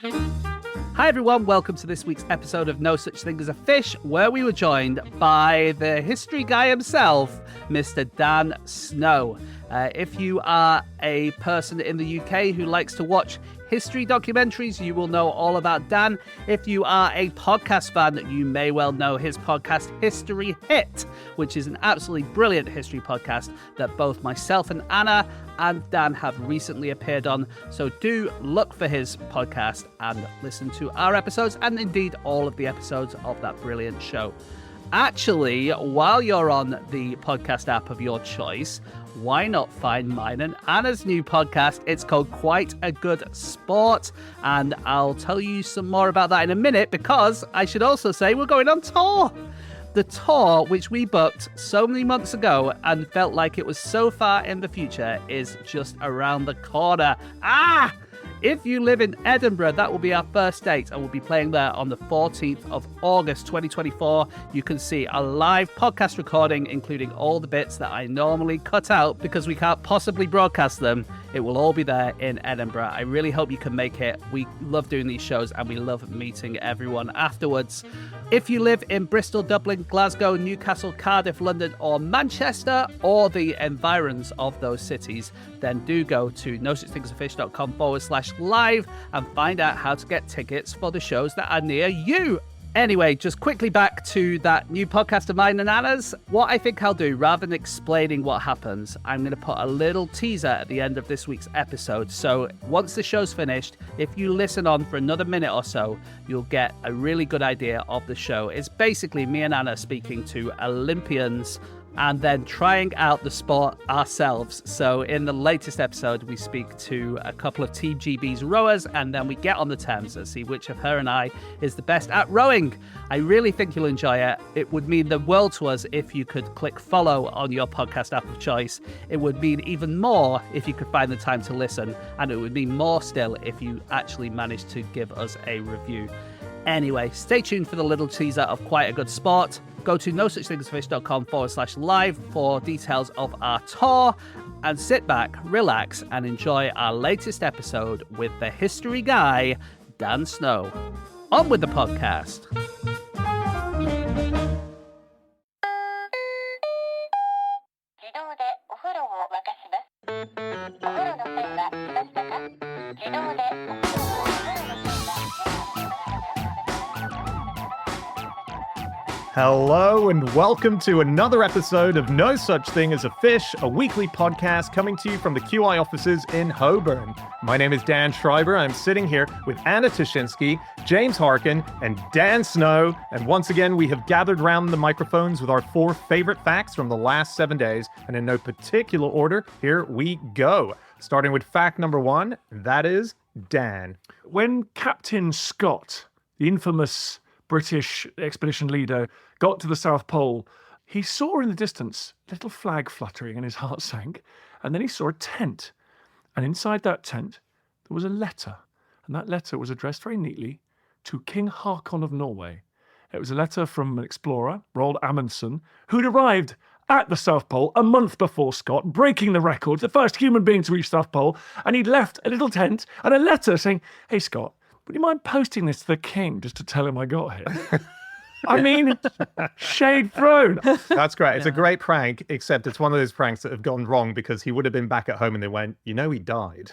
Hi everyone, welcome to this week's episode of No Such Thing as a Fish, where we were joined by the history guy himself, Mr. Dan Snow. If you are a person in the UK who likes to watch history documentaries, you will know all about Dan. If you are a podcast fan, you may well know his podcast History Hit, which is an absolutely brilliant history podcast that both myself and Anna and Dan have recently appeared on. So do look for his podcast and listen to our episodes and indeed all of the episodes of that brilliant show. Actually, while you're on the podcast app of your choice, why not find mine and Anna's new podcast? It's called Quite a Good Sport, and I'll tell you some more about that in a minute, because I should also say we're going on tour. The tour, which we booked so many months ago and felt like it was so far in the future, is just around the corner. If you live in Edinburgh, that will be our first date, and we'll be playing there on the 14th of August 2024. You can see a live podcast recording, including all the bits that I normally cut out because we can't possibly broadcast them. It will all be there in Edinburgh. I really hope you can make it. We love doing these shows and we love meeting everyone afterwards. If you live in Bristol, Dublin, Glasgow, Newcastle, Cardiff, London or Manchester, or the environs of those cities, then do go to nosuchthingasafish.com/live and find out how to get tickets for the shows that are near you. Anyway, just quickly back to that new podcast of mine and Anna's. What I think I'll do, rather than explaining what happens, I'm going to put a little teaser at the end of this week's episode. So once the show's finished, if you listen on for another minute or so, you'll get a really good idea of the show. It's basically me and Anna speaking to Olympians and then trying out the sport ourselves. So in the latest episode, we speak to a couple of Team GB's rowers, and then we get on the Thames and see which of her and I is the best at rowing. I really think you'll enjoy it. It would mean the world to us if you could click follow on your podcast app of choice. It would mean even more if you could find the time to listen, and it would mean more still if you actually managed to give us a review. Anyway, stay tuned for the little teaser of Quite a Good Sport. Go to nosuchthingasafish.com/live for details of our tour, and sit back, relax, and enjoy our latest episode with the history guy, Dan Snow. On with the podcast. Hello and welcome to another episode of No Such Thing as a Fish, a weekly podcast coming to you from the QI offices in Holborn. My name is Dan Schreiber. I'm sitting here with Anna Toshinsky, James Harkin, and Dan Snow. And once again, we have gathered round the microphones with our 4 favorite facts from the last 7 days. And in no particular order, here we go. Starting with fact number 1, that is Dan. When Captain Scott, the infamous British expedition leader, got to the South Pole, he saw in the distance a little flag fluttering and his heart sank. And then he saw a tent. And inside that tent, there was a letter. And that letter was addressed very neatly to King Haakon of Norway. It was a letter from an explorer, Roald Amundsen, who'd arrived at the South Pole a month before Scott, breaking the record, the first human being to reach South Pole. And he'd left a little tent and a letter saying, "Hey, Scott, would you mind posting this to the king just to tell him I got here?" I mean, shade thrown. That's great. It's a great prank, except it's one of those pranks that have gone wrong because he would have been back at home and they went, he died.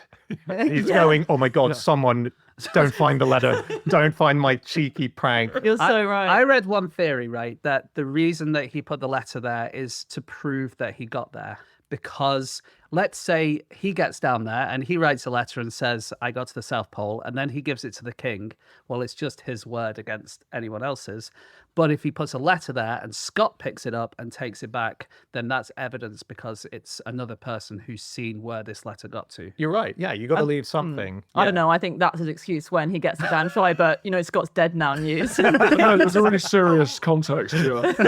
He's going, oh my God, someone, don't find the letter. Don't find my cheeky prank. You're so right. I read one theory, right, that the reason that he put the letter there is to prove that he got there. Because let's say he gets down there and he writes a letter and says, I got to the South Pole, and then he gives it to the king. Well, it's just his word against anyone else's. But if he puts a letter there and Scott picks it up and takes it back, then that's evidence because it's another person who's seen where this letter got to. You're right. Yeah, you got to leave something. I don't know. I think that's his excuse when he gets to Dan Schreiber, Scott's dead now news. No, there's a really serious context to it.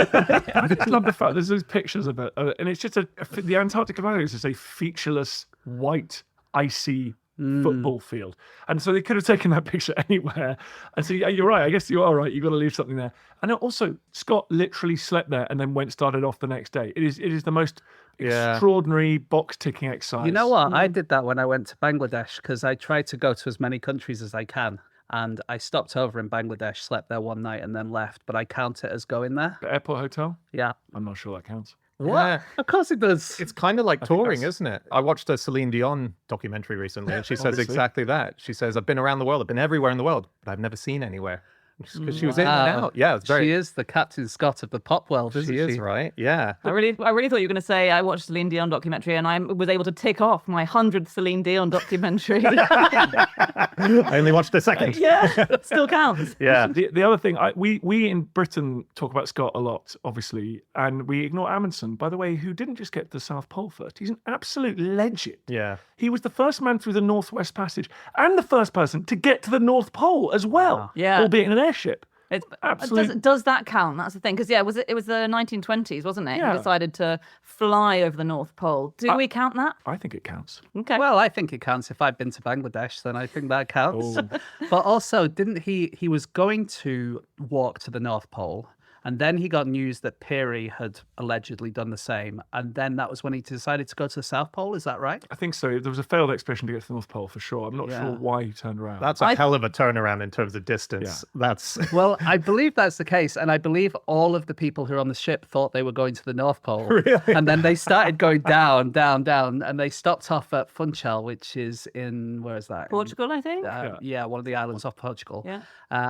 I just love the fact there's those pictures of it. And it's just the Antarctic Atlantic is a featureless, white, icy football field. And so they could have taken that picture anywhere. And so, yeah, you're right. I guess you are right. You've got to leave something there. And also, Scott literally slept there and then started off the next day. It is the most extraordinary box-ticking exercise. You know what? I did that when I went to Bangladesh because I tried to go to as many countries as I can. and I stopped over in Bangladesh, slept there one night, and then left. But I count it as going there. The airport hotel? Yeah. I'm not sure that counts. What? Yeah. Of course it does. It's kind of like think touring, that's- isn't it? I watched a Celine Dion documentary recently, and she says Obviously. exactly that. She says, I've been around the world, I've been everywhere in the world, but I've never seen anywhere. Because she was in and Wow. out. Yeah, it's very... She is the Captain Scott of the pop world, isn't She she? is, right? Yeah. I really thought you were going to say I watched Celine Dion documentary and I was able to tick off my 100th Celine Dion documentary. I only watched a second. Yeah, still counts. Yeah. The other thing, we in Britain talk about Scott a lot, obviously, and we ignore Amundsen, by the way, who didn't just get to the South Pole first. He's an absolute legend. Yeah. He was the first man through the Northwest Passage and the first person to get to the North Pole as well, Yeah. albeit in an airship. Absolutely. Does that count? That's the thing. Because it was the 1920s, wasn't it? Yeah. He decided to fly over the North Pole. Do we count that? I think it counts. Okay. Well, I think it counts. If I've been to Bangladesh, then I think that counts. Oh. But also, didn't he was going to walk to the North Pole, and then he got news that Peary had allegedly done the same, and then that was when he decided to go to the South Pole. Is that right? I think so. There was a failed expedition to get to the North Pole for sure. I'm not Yeah. sure why he turned around. That's a hell of a turnaround in terms of distance. That's... Well, I believe that's the case, and I believe all of the people who were on the ship thought they were going to the North Pole. Really? And then they started going down, down, down, and they stopped off at Funchal, which is in, where is that? Portugal, I think. Yeah, one of the islands off Portugal. Yeah.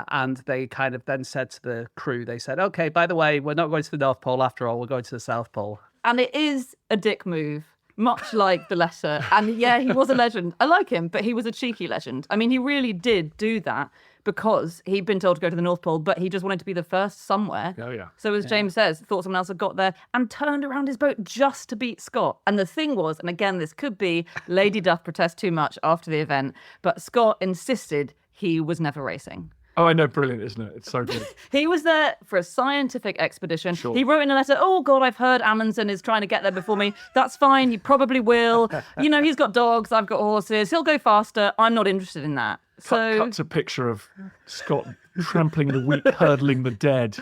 And they kind of then said to the crew, they said, okay, by the way, we're not going to the North Pole after all, we're going to the South Pole. And it is a dick move, much like the letter. And yeah, he was a legend. I like him, but he was a cheeky legend. I mean, he really did do that because he'd been told to go to the North Pole, but he just wanted to be the first somewhere. Oh, yeah. So as James says, thought someone else had got there and turned around his boat just to beat Scott. And the thing was, and again, this could be Lady Duff protest too much after the event, but Scott insisted he was never racing. Oh, I know. Brilliant, isn't it? It's so good. He was there for a scientific expedition. Sure. He wrote in a letter, oh, God, I've heard Amundsen is trying to get there before me. That's fine. He probably will. You know, he's got dogs. I've got horses. He'll go faster. I'm not interested in that. So Cut to picture of Scott trampling the weak, hurdling the dead,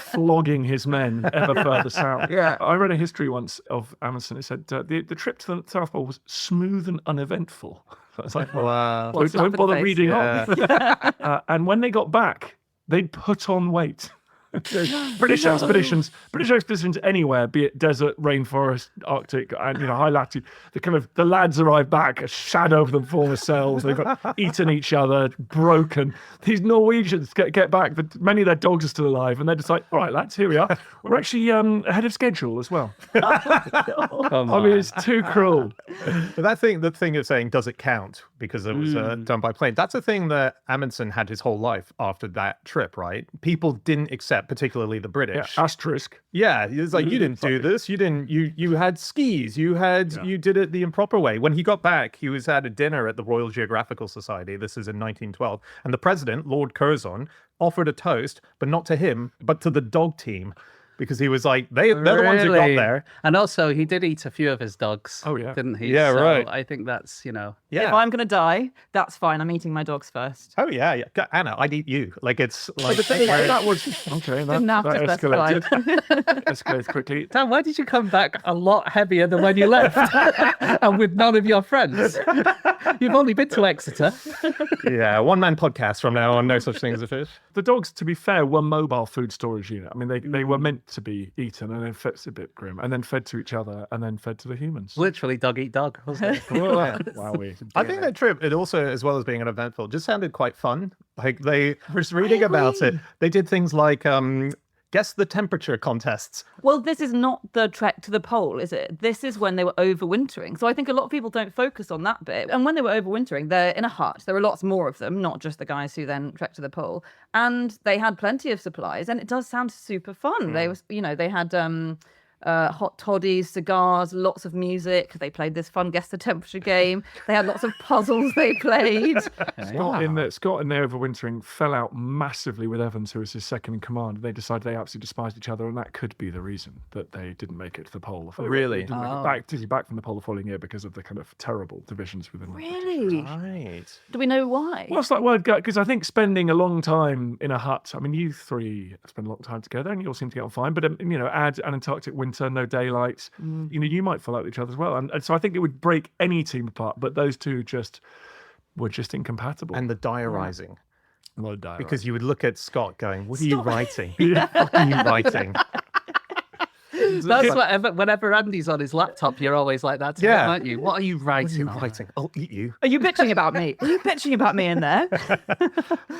flogging his men ever further south. Yeah. I read a history once of Amundsen. It said the trip to the South Pole was smooth and uneventful. I was like, Wow. Well, slap in don't the bother face. reading on. And when they got back, they'd put on weight. British expeditions anywhere, be it desert, rainforest, Arctic, and high latitude, the lads arrive back, a shadow of them former selves. They've eaten each other, broken. These Norwegians get back. Many of their dogs are still alive, and they decide, all right, lads, here we are. We're actually ahead of schedule as well. I mean, it's too cruel. But the thing of saying, does it count? Because it was done by plane. That's a thing that Amundsen had his whole life after that trip, right? People didn't accept, particularly the British. Asterisk. Yeah, it's like, you didn't do this. You didn't. You had skis. You did it the improper way. When he got back, he was at a dinner at the Royal Geographical Society. This is in 1912, and the president, Lord Curzon, offered a toast, but not to him, but to the dog team. Because he was like, they're the ones who got Really? there. And also, he did eat a few of his dogs. Oh, yeah. Didn't he? Yeah, So right. I think that's, Yeah. If I'm going to die, that's fine. I'm eating my dogs first. Oh, yeah. Anna, I'd eat you. Like, it's like... That was okay. Didn't have to escalated. specify. Escalated quickly. Dan, why did you come back a lot heavier than when you left? And with none of your friends? You've only been to Exeter. Yeah, one-man podcast from now on. No such thing as a fish. The dogs, to be fair, were mobile food storage unit. I mean, they were meant to be eaten and then fed, it's a bit grim, and then fed to each other and then fed to the humans. Literally dog eat dog, wasn't it? Wowee. I think that trip, it also, as well as being uneventful, just sounded quite fun. Like, they was reading about it. They did things like guess the temperature contests. Well, this is not the trek to the pole, is it? This is when they were overwintering. So I think a lot of people don't focus on that bit. And when they were overwintering, they're in a hut. There were lots more of them, not just the guys who then trekked to the pole. And they had plenty of supplies, and it does sound super fun. They was, they had hot toddies, cigars, lots of music. They played this fun guess the temperature game. They had lots of puzzles they played. Scott in the overwintering fell out massively with Evans, who was his second in command. They decided they absolutely despised each other, and that could be the reason that they didn't make it to the pole. Really? They didn't make it back from the pole the following year because of the kind of terrible divisions within them. Really? Right. Do we know why? Well, it's like word gut, because I think spending a long time in a hut, I mean, you three spend a long time together and you all seem to get on fine, but, add an Antarctic winter, no daylight, you might fall out with each other as well. And so I think it would break any team apart, but those two were just incompatible. And the diarising. A lot of dialogue. Because you would look at Scott going, what are you writing? What are you writing? That's whenever Andy's on his laptop, you're always like that, too, Yeah. aren't you? What are you writing? What are you writing? I'll eat you. Are you bitching about me? Are you bitching about me in there?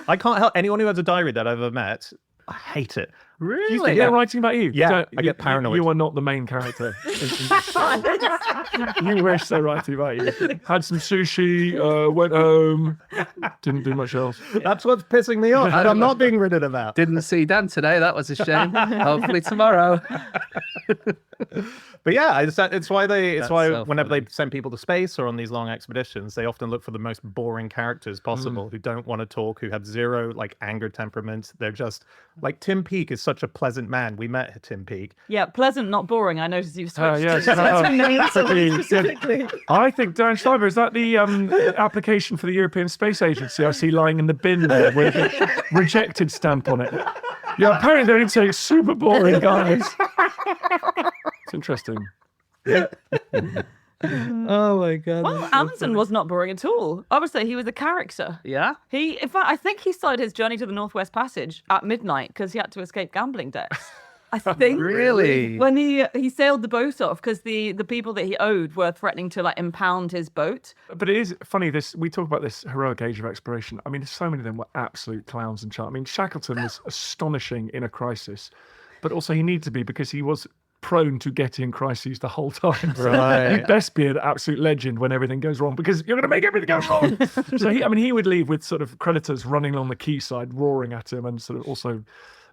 I can't help anyone who has a diary that I've ever met. I hate it. Really? They're writing about you. Yeah, Don't- I get paranoid. You are not the main character. You wish they're writing about you. Had some sushi, went home, didn't do much else. That's what's pissing me off. I'm not being written about. Didn't see Dan today. That was a shame. Hopefully tomorrow. But yeah, it's why That's so whenever funny. they send people to space or on these long expeditions, they often look for the most boring characters possible who don't want to talk, who have zero like anger temperament. They're just like Tim Peake is such a pleasant man. We met Tim Peake. Yeah, pleasant, not boring. I noticed you've switched. Yes. Specifically. I think Dan Schreiber, is that the application for the European Space Agency I see lying in the bin there with a rejected stamp on it? Yeah, apparently they only say it's super boring, guys. It's interesting. Oh my god. Well, Amundsen was not boring at all. I would say he was a character. Yeah? In fact, I think he started his journey to the Northwest Passage at midnight because he had to escape gambling debts. I think. Really? When he sailed the boat off because the people that he owed were threatening to like impound his boat. But it is funny, we talk about this heroic age of exploration. I mean, so many of them were absolute clowns and charm. I mean, Shackleton was astonishing in a crisis, but also he needed to be because he was prone to getting in crises the whole time. So Right. you'd best be an absolute legend when everything goes wrong because you're going to make everything go wrong. So he would leave with sort of creditors running along the quayside, roaring at him, and sort of also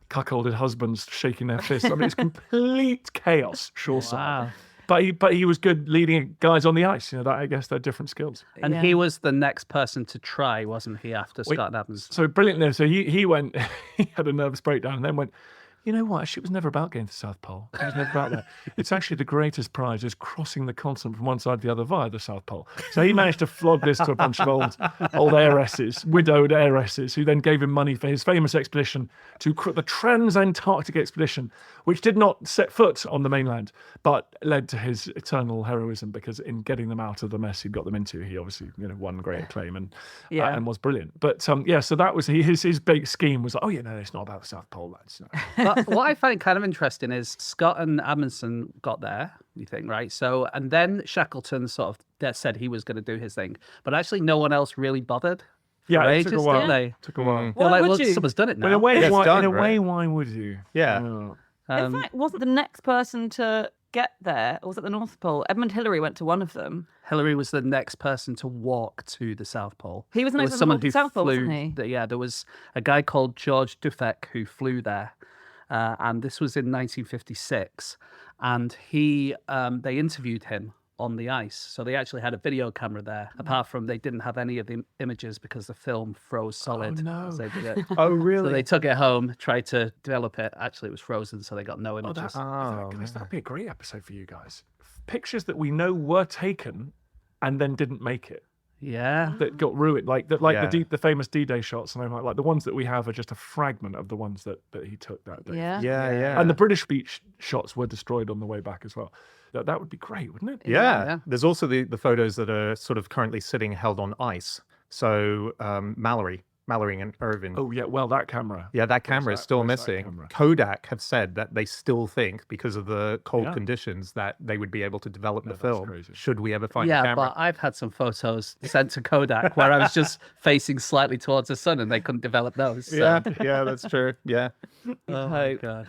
cuckolded husbands shaking their fists. I mean, it's complete chaos, shoreside. Wow. But he was good leading guys on the ice. I guess they're different skills. And Yeah. he was the next person to try, wasn't he, after Scott Adams? So brilliantly, so he went, he had a nervous breakdown and then went, you know what, actually it was never about getting to the South Pole. It was never about that. It's actually the greatest prize is crossing the continent from one side to the other via the South Pole. So he managed to flog this to a bunch of old heiresses, widowed heiresses, who then gave him money for his famous expedition to the Trans-Antarctic expedition, which did not set foot on the mainland, but led to his eternal heroism because in getting them out of the mess he'd got them into, he obviously won great acclaim and was brilliant. But so that was his big scheme was, it's not about the South Pole, lads. No. But what I find kind of interesting is Scott and Amundsen got there, you think, right? So, and then Shackleton sort of said he was going to do his thing, but actually no one else really bothered. Yeah, for it ages, took a while. didn't they? Took a while. They're Why like, would well, you? someone's done it now. But in a way, Yeah, it's why, done, in a way, right? why would you? Yeah. In fact, wasn't the next person to get there, or was it the North Pole? Edmund Hillary went to one of them. Hillary was the next person to walk to the South Pole. He was the There next person to walk to the South Pole, flew. wasn't he? Yeah, there was a guy called George Dufek who flew there, and this was in 1956. And they interviewed him on the ice, so they actually had a video camera there. Apart from they didn't have any of the images because the film froze solid. Oh, no. as they did it. Oh, So really? they took it home, tried to develop it. Actually, it was frozen, so they got no images. Guys, that'd be a great episode for you guys. Pictures that we know were taken and then didn't make it. Yeah. That got ruined, Yeah. the famous D-Day shots, and I'm like the ones that we have are just a fragment of the ones that he took that day. Yeah. Yeah. And the British beach shots were destroyed on the way back as well. That would be great, wouldn't it? Yeah. Yeah. There's also the photos that are sort of currently sitting held on ice. So Mallory and Irvin. Oh yeah, well that camera. Yeah, that camera is still where's that missing. camera? Kodak have said that they still think, because of the cold Yeah. conditions, that they would be able to develop the that's film crazy. should we ever find the Yeah, camera. but I've had some photos sent to Kodak where I was just facing slightly towards the sun and they couldn't develop those. So. Yeah, that's true. Yeah. Oh my god.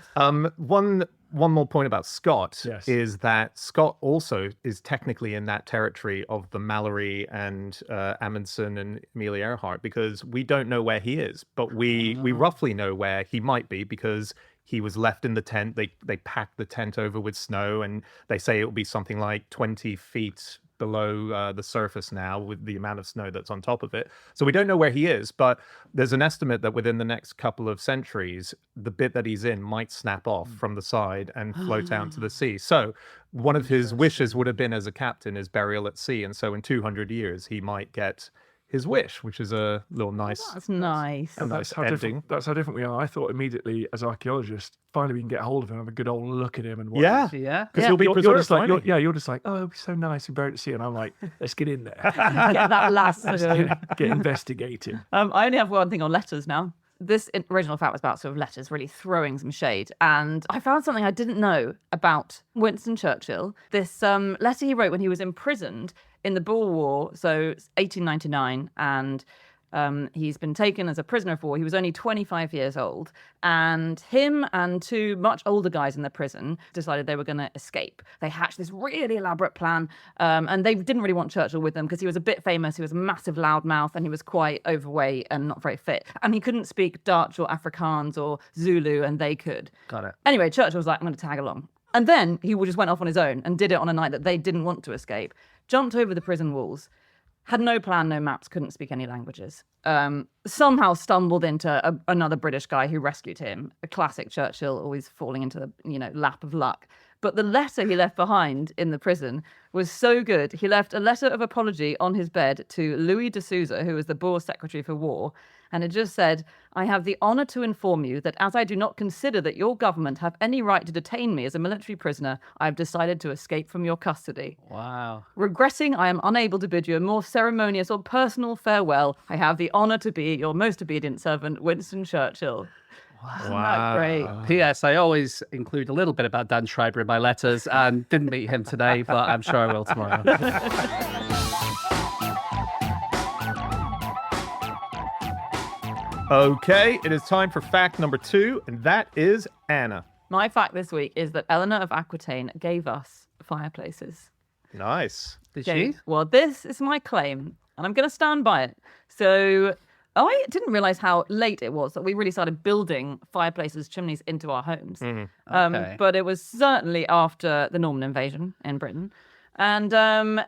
One more point about Scott Yes. is that Scott also is technically in that territory of the Mallory and Amundsen and Amelia Earhart, because we don't know where he is, but we roughly know where he might be because he was left in the tent. They packed the tent over with snow, and they say it will be something like 20 feet below the surface now with the amount of snow that's on top of it. So we don't know where he is, but there's an estimate that within the next couple of centuries, the bit that he's in might snap off from the side and float out to the sea. So one of his wishes would have been as a captain is burial at sea. And so in 200 years, he might get his wish, which is a little nice. That's nice. And nice that's how ending. different we are. I thought immediately, as archaeologists, finally we can get hold of him, have a good old look at him, and what. Yeah, Yeah. because he'll be You're preserved. just like, finding. you're just like, oh, it'll be so nice and buried at sea, and I'm like, let's get in there, Get that last. get investigating. I only have one thing on letters now. This original fact was about sort of letters, really throwing some shade. And I found something I didn't know about Winston Churchill. This letter he wrote when he was imprisoned in the Boer War, so 1899, and he's been taken as a prisoner of war. He was only 25 years old, and him and two much older guys in the prison decided they were going to escape. They hatched this really elaborate plan, and they didn't really want Churchill with them because he was a bit famous. He was a massive loudmouth, and he was quite overweight and not very fit. And he couldn't speak Dutch or Afrikaans or Zulu, and they could. Got it. Anyway, Churchill was like, I'm going to tag along. And then he just went off on his own and did it on a night that they didn't want to escape. Jumped over the prison walls. Had no plan, no maps, couldn't speak any languages. Somehow stumbled into another British guy who rescued him. A classic Churchill, always falling into the lap of luck. But the letter he left behind in the prison was so good. He left a letter of apology on his bed to Louis de Souza, who was the Boer Secretary for War. And it just said, I have the honour to inform you that as I do not consider that your government have any right to detain me as a military prisoner, I have decided to escape from your custody. Wow. Regretting I am unable to bid you a more ceremonious or personal farewell, I have the honour to be your most obedient servant, Winston Churchill. Isn't that great? P.S. I always include a little bit about Dan Schreiber in my letters and didn't meet him today, but I'm sure I will tomorrow. Okay, it is time for fact number 2, and that is Anna. My fact this week is that Eleanor of Aquitaine gave us fireplaces. Nice. Did she? Well, this is my claim, and I'm going to stand by it. So I didn't realise how late it was that we really started building fireplaces, chimneys into our homes. Okay. But it was certainly after the Norman invasion in Britain. And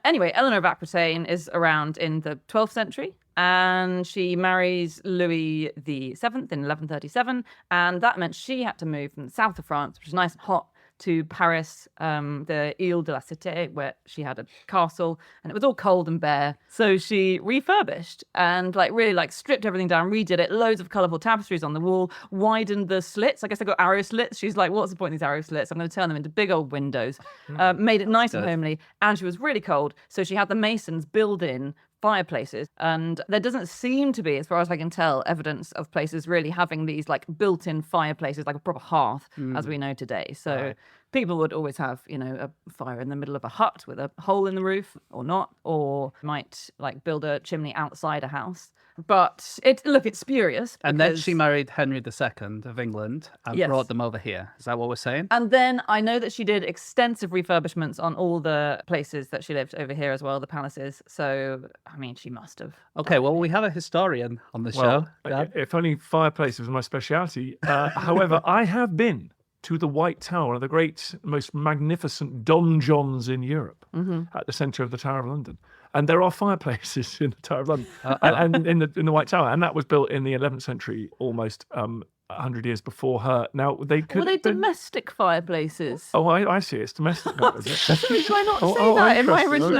anyway, Eleanor of Aquitaine is around in the 12th century. And she marries Louis VII in 1137. And that meant she had to move from the south of France, which is nice and hot, to Paris, the Ile de la Cité, where she had a castle, and it was all cold and bare. So she refurbished and really stripped everything down, redid it, loads of colourful tapestries on the wall, widened the slits. I guess they got arrow slits. She's like, what's the point of these arrow slits? I'm going to turn them into big old windows. Made it nice and homely, and she was really cold. So she had the masons build in fireplaces, and there doesn't seem to be, as far as I can tell, evidence of places really having these built-in fireplaces, like a proper hearth as we know today. So people would always have a fire in the middle of a hut with a hole in the roof or not, or might build a chimney outside a house. But it's spurious. And then because- she married Henry II of England and Yes. brought them over here. Is that what we're saying? And then I know that she did extensive refurbishments on all the places that she lived over here as well, the palaces. So, I mean, she must have. Okay, well, we have a historian on the Well, show. Dan. if only fireplace was my speciality. However, I have been to the White Tower, one of the great, most magnificent donjons in Europe, at the centre of the Tower of London. And there are fireplaces in the Tower of London and in the White Tower. And that was built in the 11th century, almost 100 years before her. Now, they could Were they have been... domestic fireplaces? Oh, I see. It's domestic. Now, is it? Did I not say that in my interesting.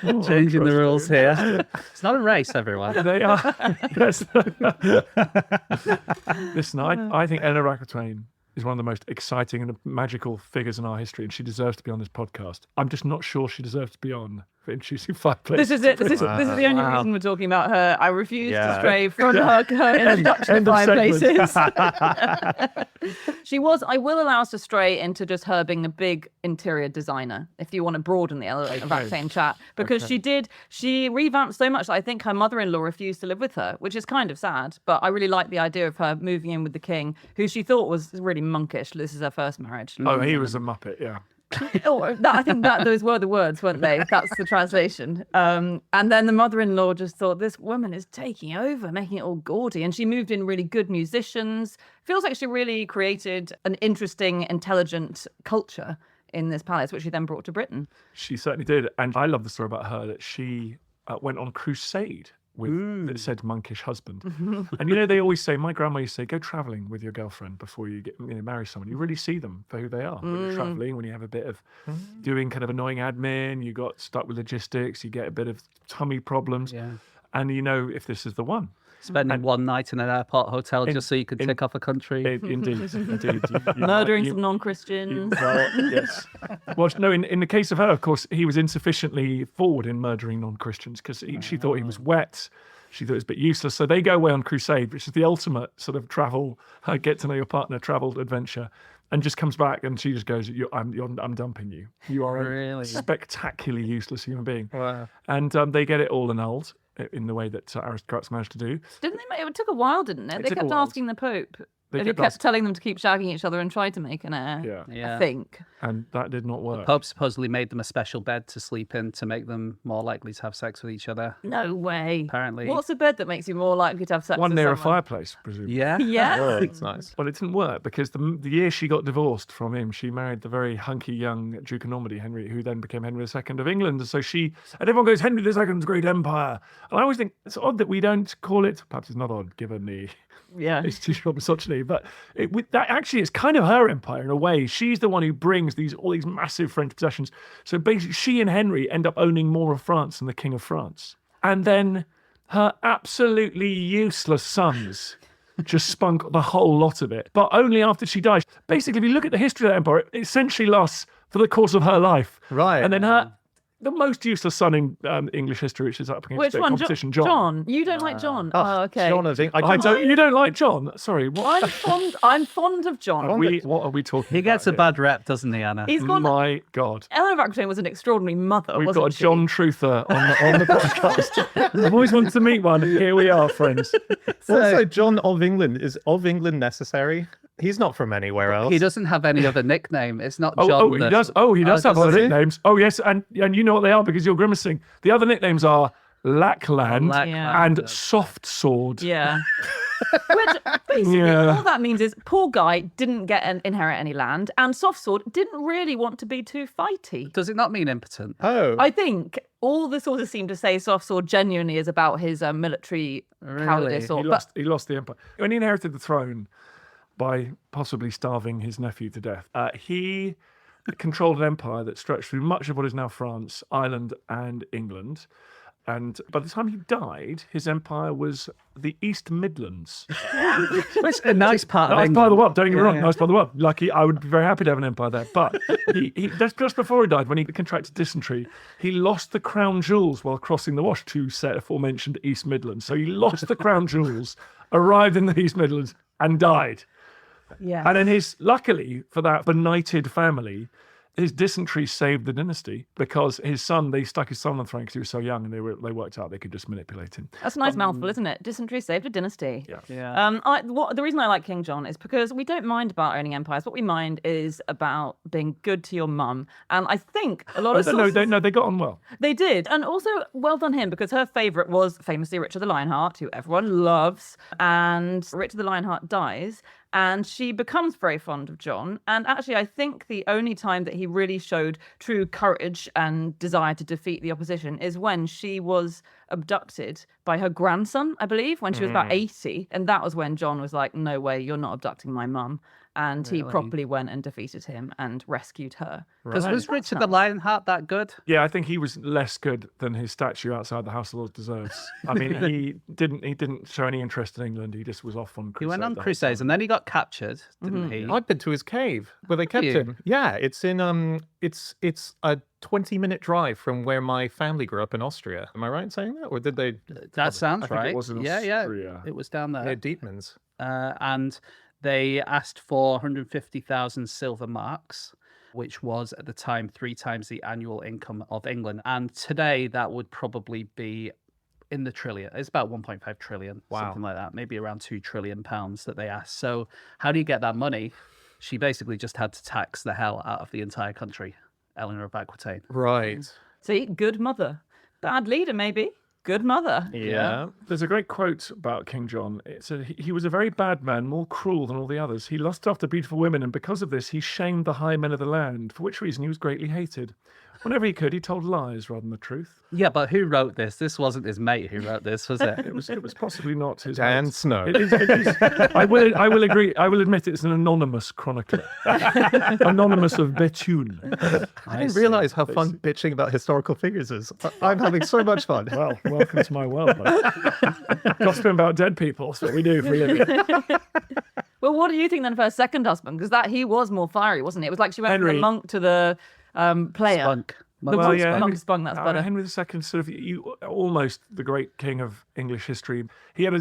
original? Changing the rules here. It's not a race, everyone. They are. Yes. Listen, I think Eleanor of Aquitaine is one of the most exciting and magical figures in our history, and she deserves to be on this podcast. I'm just not sure she deserves to be on for introducing fireplaces. This is it. This is the only Wow. reason we're talking about her. I refuse to Yeah. stray from her introduction End to of segment. fireplaces. She was. I will allow us to stray into just her being a big interior designer, if you want to broaden the Eleanor of Aquitaine chat, because she revamped so much that I think her mother-in-law refused to live with her, which is kind of sad. But I really like the idea of her moving in with the king, who she thought was really monkish. This is her first marriage. Oh, he was a muppet, yeah. I think that those were the words, weren't they? That's the translation. And then the mother-in-law just thought, this woman is taking over, making it all gaudy. And she moved in really good musicians. Feels like she really created an interesting, intelligent culture in this palace, which she then brought to Britain. She certainly did. And I love the story about her that she went on crusade with the said monkish husband. And they always say, my grandma used to say, go travelling with your girlfriend before you get marry someone. You really see them for who they are. When you're travelling, when you have a bit of doing kind of annoying admin, you got stuck with logistics, you get a bit of tummy problems. Yeah. and you know if this is the one. Spending one night in an airport hotel just so you can tick off a country. Indeed. Murdering some non-Christians. Well, yes. Well, no, in the case of her, of course, he was insufficiently forward in murdering non-Christians because she thought he was wet. She thought it was a bit useless. So they go away on crusade, which is the ultimate sort of travel, get to know your partner, travel adventure, and just comes back and she just goes, I'm dumping you. You are Really? a spectacularly useless human being. Wow. And they get it all annulled in the way that aristocrats managed to do. Didn't they? It took a while, didn't it? They took a kept while. asking the Pope. They He kept kept telling them to keep shagging each other and try to make an heir. Yeah. Yeah. I think. And that did not work. Pope supposedly made them a special bed to sleep in to make them more likely to have sex with each other. No way. Apparently. What's a bed that makes you more likely to have sex One with near a someone? fireplace, presumably. Yeah. Yeah. That's nice. Well, it didn't work because the year she got divorced from him, she married the very hunky young Duke of Normandy, Henry, who then became Henry II of England. So and everyone goes, Henry II's great empire. And I always think it's odd that we don't call it, perhaps it's not odd given the Yeah. institutional misogyny, but that actually it's kind of her empire in a way. She's the one who brings all these massive French possessions. So basically, she and Henry end up owning more of France than the King of France. And then her absolutely useless sons just spunk the whole lot of it, but only after she dies. Basically, if you look at the history of that empire, it essentially lasts for the course of her life. Right. And then the most useless son in English history, which is up against Which the one? competition, John. You don't like John? Oh, okay. John of England. I don't. You don't like John? Sorry. What? I'm fond of John. What are we talking He gets a about bad rep, doesn't he, Anna? He's here? got. My God. Eleanor of Aquitaine was an extraordinary mother, We've wasn't got a she? John Truther on the podcast. I've always wanted to meet one. Here we are, friends. Also, John of England. Is of England necessary? He's not from anywhere else. He doesn't have any other nickname. It's not John. Oh, he does. Oh, he does have does other he? nicknames. Oh, yes, and you know what they are because you're grimacing. The other nicknames are Lackland Lackland. and Soft Sword. Yeah. Which basically Yeah. all that means is poor guy didn't inherit any land, and Soft Sword didn't really want to be too fighty. Does it not mean impotent? Oh. I think all the sources seem to say Soft Sword genuinely is about his military cowardice. He lost the empire. When he inherited the throne by possibly starving his nephew to death, he controlled an empire that stretched through much of what is now France, Ireland, and England. And by the time he died, his empire was the East Midlands. It's a nice part of Nice England. part of the world, don't get me wrong, Yeah. nice part of the world. Lucky, I would be very happy to have an empire there. But he just before he died, when he contracted dysentery, he lost the crown jewels while crossing the Wash to said aforementioned East Midlands. So he lost the crown jewels, arrived in the East Midlands, and died. Yeah. And then luckily for that benighted family, his dysentery saved the dynasty because they stuck his son on the throne because he was so young, and they worked out they could just manipulate him. That's a nice mouthful, isn't it? Dysentery saved a dynasty. Yeah. Yeah. The reason I like King John is because we don't mind about owning empires. What we mind is about being good to your mum. And I think a lot of sources, They got on well. they did. And also, well done him, because her favourite was famously Richard the Lionheart, who everyone loves. And Richard the Lionheart dies, and she becomes very fond of John. And actually, I think the only time that he really showed true courage and desire to defeat the opposition is when she was abducted by her grandson, I believe, when she was about 80. And that was when John was like, no way, you're not abducting my mum. And he properly went and defeated him and rescued her. Because was Richard the Lionheart that good? Yeah, I think he was less good than his statue outside the House of Lords deserves. I mean, he didn't show any interest in England. He just was off on crusade. He went on the whole crusades time. and then he got captured, didn't he? I've been to his cave where they kept you? him. Yeah, it's in it's a 20-minute drive from where my family grew up in Austria. Am I right in saying that, or did they? That sounds think it right. was in yeah, Austria. it was down there. Yeah, Dietmans. And they asked for 150,000 silver marks, which was at the time 3 times the annual income of England. And today that would probably be in the trillion. It's about 1.5 trillion, something like that. Maybe around 2 trillion pounds that they asked. So how do you get that money? She basically just had to tax the hell out of the entire country. Eleanor of Aquitaine. Right. See, good mother. Bad leader, maybe. Good mother. Yeah. There's a great quote about King John. It said, he was a very bad man, more cruel than all the others. He lusted after beautiful women, and because of this, he shamed the high men of the land, for which reason he was greatly hated. Whenever he could, he told lies rather than the truth. Yeah, but who wrote this? This wasn't his mate who wrote this, was it? It was possibly not his. Dan mate. Snow. It is, I will agree. I will admit it's an anonymous chronicler, anonymous of Bethune. I didn't realize how fun bitching about historical figures is. I'm having so much fun. Well, welcome to my world. Gossiping about dead people. That's what we do for a living. Well, what do you think then for her second husband? Because he was more fiery, wasn't it? It was like she went from Henry. the monk to the player. Spunk. The Well, monk, yeah, monk spunk, that's better. Henry II, sort of almost the great king of English history. He had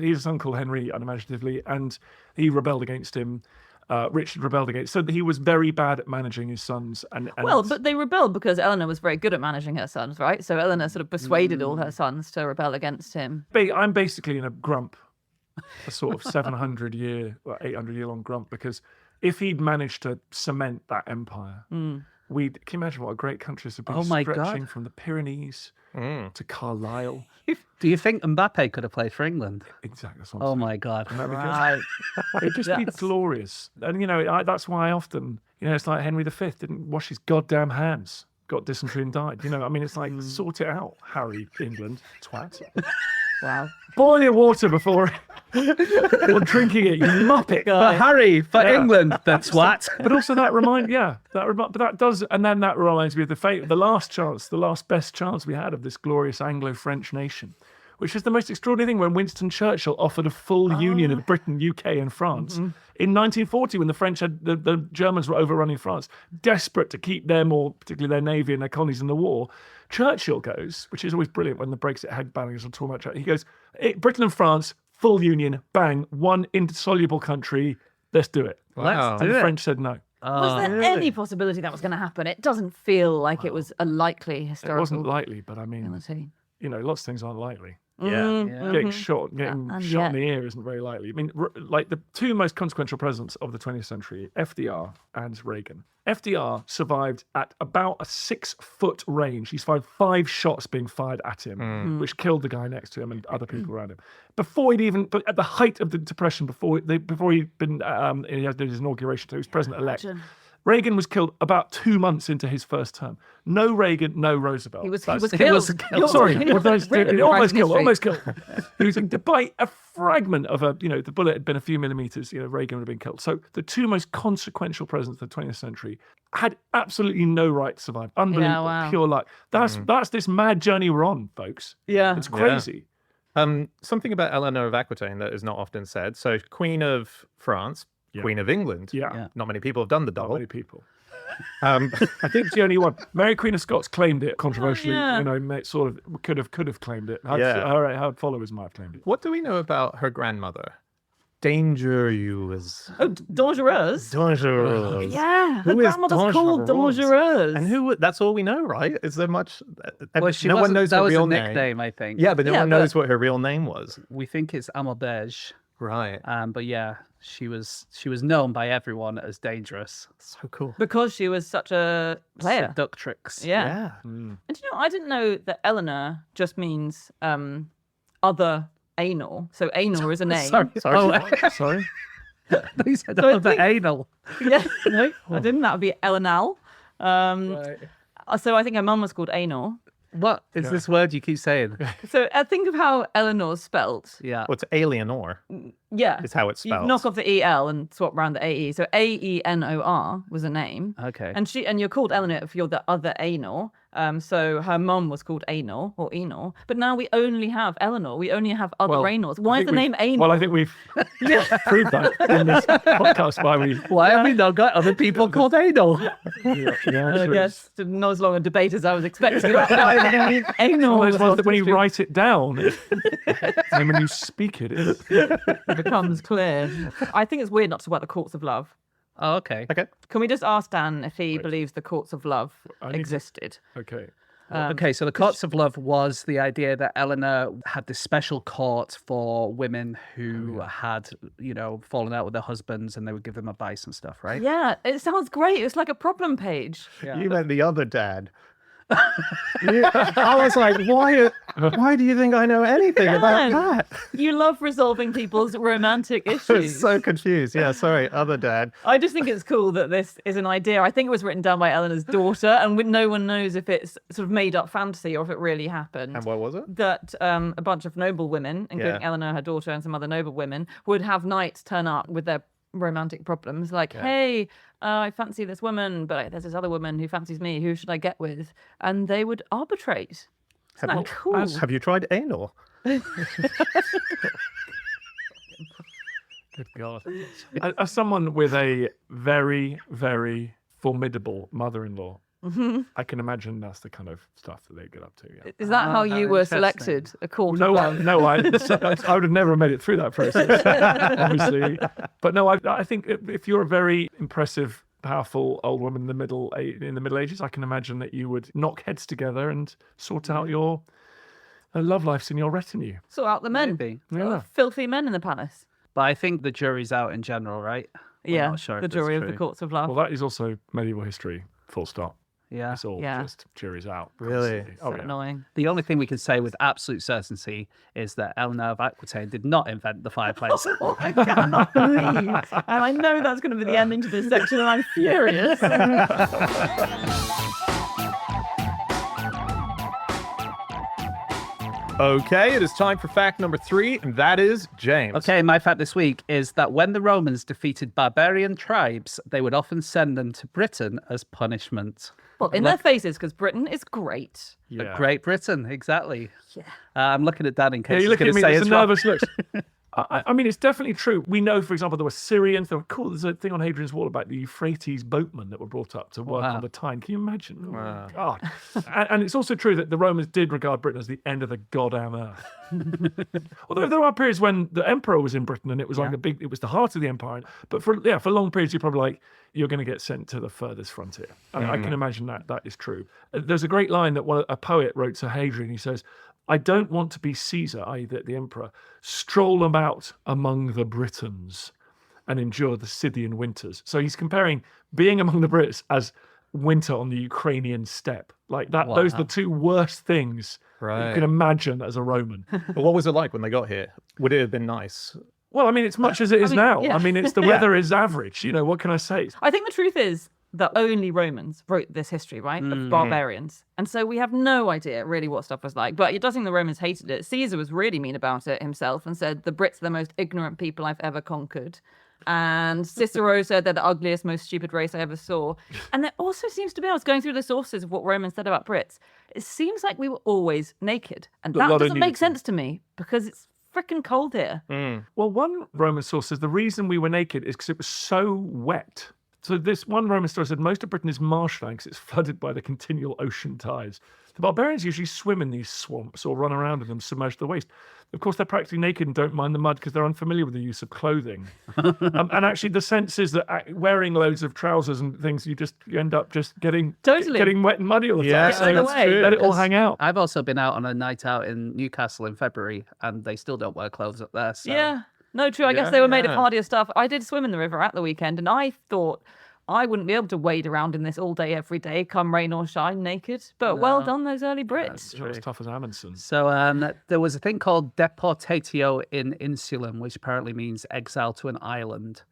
his uncle Henry, unimaginatively, and he rebelled against him. Richard rebelled against. So he was very bad at managing his sons. And Well, but they rebelled because Eleanor was very good at managing her sons, right? So Eleanor sort of persuaded all her sons to rebel against him. I'm basically in a grump, a sort of 700-year, 800-year long grump, because if he'd managed to cement that empire, can you imagine what a great country this would be? Oh my God. Stretching from the Pyrenees to Carlisle. Do you think Mbappe could have played for England? Exactly. That's what I'm Oh saying. my God. That'd be good. Right. It'd just be Yes. glorious. And, that's why I often, it's like Henry V didn't wash his goddamn hands, got dysentery and died. It's like, sort it out, Harry, England, twat. Wow. Boil your water before or drinking it, you muppet. For Harry, for Yeah. England, the twat. But also that reminds me of the last best chance we had of this glorious Anglo-French nation, which is the most extraordinary thing when Winston Churchill offered a full union of Britain, UK and France. In 1940, when the French the Germans were overrunning France, desperate to keep particularly their navy and their colonies in the war, Churchill goes, which is always brilliant when the Brexit headbangers are talking about Churchill, he goes, Britain and France, full union, bang, one indissoluble country, let's do it. Let's And do the it. French said no. Was there any possibility that was going to happen? It doesn't feel like it was a likely It historical wasn't likely, but I mean, reality. lots of things aren't likely. Yeah. Getting shot in And the ear isn't very likely. I mean, like the two most consequential presidents of the 20th century, FDR and Reagan. FDR survived at about a 6-foot range. He survived 5 shots being fired at him, which killed the guy next to him and other people around him. But at the height of the Depression, before he'd been, he had his inauguration, so he was president-elect. Imagine. Reagan was killed about 2 months into his first term. No Reagan, no Roosevelt. He was That's- killed. killed. Sorry, He was almost written in almost killed. history. Almost killed. He was by a fragment of the bullet had been a few millimeters. Reagan would have been killed. So the two most consequential presidents of the 20th century had absolutely no right to survive. Unbelievable, Yeah, wow. pure luck. That's this mad journey we're on, folks. Yeah. It's crazy. Something about Eleanor of Aquitaine that is not often said. So, Queen of France, Queen of England. Yeah. Not many people have done the Not double. many people. I think it's the only one. Mary Queen of Scots claimed it controversially. yeah. Sort of could have claimed it. Yeah. Her followers might have claimed it. What do we know about her grandmother? Dangereuse. Oh, Dangereuse. Dangereuse. Yeah, her Who is grandmother's called Dangereuse? Dangereuse. And that's all we know, right? Is there much? Well, she no one wasn't- knows that her was real a name. nickname, I think. Yeah, but no Yeah, one but- knows what her real name was. We think it's Amalberge. Right. But yeah, she was known by everyone as dangerous. So cool. because she was such a player. Seductrix. Yeah. And I didn't know that Eleanor just means other anal. So anal is a name. Sorry. Oh, Sorry. he said So I other think- anal. Yeah, no, I didn't. That would be Eleanal. Right. So I think her mum was called Anal. What is this word you keep saying? So think of how Eleanor's spelt. Yeah. What's Alienor Yeah. is how it's You spelled. knock off the EL and swap around the AE. So Aenor was a name. Okay. And you're called Eleanor if you're the other Anor. So her mum was called Anor or Enor. But now we only have Eleanor. We only have other Anors. Why is the name Anor? Well, I think we've proved that in this podcast. Why have we not got other people called anal? I guess it's not as long a debate as I was expecting. Anor Well, it's one that when you was- write it down, and when you speak it, it becomes clear. I think it's weird not to talk about the courts of love. Oh, okay. Okay. Can we just ask Dan if he believes the courts of love I need to- existed? okay. Okay, so the courts of love was the idea that Eleanor had this special court for women who had, fallen out with their husbands, and they would give them advice and stuff, right? Yeah, it sounds great. It's like a problem page. Yeah. You meant the other dad. I was like, why do you think I know anything about that? You love resolving people's romantic I was issues. so confused. Yeah, sorry, other dad. I just think it's cool that this is an idea. I think it was written down by Eleanor's daughter, and no one knows if it's sort of made up fantasy or if it really happened. And what was it? That a bunch of noble women, including Eleanor, her daughter, and some other noble women, would have knights turn up with their romantic problems, like, hey, I fancy this woman, but there's this other woman who fancies me. Who should I get with? And they would arbitrate. Isn't that cool? Have you tried anal? Good God. As someone with a very, very formidable mother-in-law, I can imagine that's the kind of stuff that they get up to. Yeah. Is that how you were selected? A court of love? No, I would have never made it through that process, obviously. But no, I think if you're a very impressive, powerful old woman in the Middle Ages, I can imagine that you would knock heads together and sort out your love lives in your retinue. Sort out the men. Maybe. Yeah. Filthy men in the palace. But I think the jury's out in general, right? We're not sure if the that's jury of the true. courts of love. Well, that is also medieval history, full stop. Yeah. It's all Yeah. just jury's out. Really? constantly. So annoying. The only thing we can say with absolute certainty is that Eleanor of Aquitaine did not invent the fireplace. I cannot believe. And I know that's going to be the ending to this section, and I'm furious. Okay, it is time for fact number 3, and that is James. Okay, my fact this week is that when the Romans defeated barbarian tribes, they would often send them to Britain as punishment. Well, in their faces, because Britain is great. Yeah. Great Britain, exactly. Yeah. I'm looking at Dan in Yeah, case you he's look going at to me, say there's it's a wrong. nervous look. I mean, it's definitely true. We know, for example, there were Syrians. There were cool. There's a thing on Hadrian's Wall about the Euphrates boatmen that were brought up to work on the Tyne. Can you imagine? Oh, my God. And it's also true that the Romans did regard Britain as the end of the goddamn earth. Although there are periods when the emperor was in Britain and it was like it was the heart of the empire. But for long periods, you're probably like, you're going to get sent to the furthest frontier. I can imagine that is true. There's a great line that a poet wrote to Hadrian. He says, I don't want to be Caesar, i.e. the emperor, stroll about among the Britons and endure the Scythian winters. So he's comparing being among the Brits as winter on the Ukrainian steppe. Like that, those are the two worst things that you can imagine as a Roman. But what was it like when they got here? Would it have been nice? Well, I mean, it's much as it is now. yeah. I mean, it's the weather is average. You know, what can I say? I think the truth is that only Romans wrote this history, right, of barbarians. And so we have no idea really what stuff was like. But it does seem the Romans hated it. Caesar was really mean about it himself and said, the Brits are the most ignorant people I've ever conquered. And Cicero said they're the ugliest, most stupid race I ever saw. And there also seems to be, I was going through the sources of what Romans said about Brits. It seems like we were always naked. And A lot that of doesn't make nudity. sense to me because it's freaking cold here. Well, one Roman source says the reason we were naked is because it was so wet. So this one Roman source said most of Britain is marshland because it's flooded by the continual ocean tides. The barbarians usually swim in these swamps or run around in them submerged to the waist. Of course, they're practically naked and don't mind the mud because they're unfamiliar with the use of clothing. And actually, the sense is that wearing loads of trousers and things, you end up just getting wet and muddy all the time. Yeah, So that's true. let it all hang out. I've also been out on a night out in Newcastle in February, and they still don't wear clothes up there. So. Yeah. No, true. I guess they were made of hardier stuff. I did swim in the river at the weekend, and I thought I wouldn't be able to wade around in this all day, every day, come rain or shine, naked. But well done, those early Brits. It's not as tough as Amundsen. So there was a thing called deportatio in insulum, which apparently means exile to an island.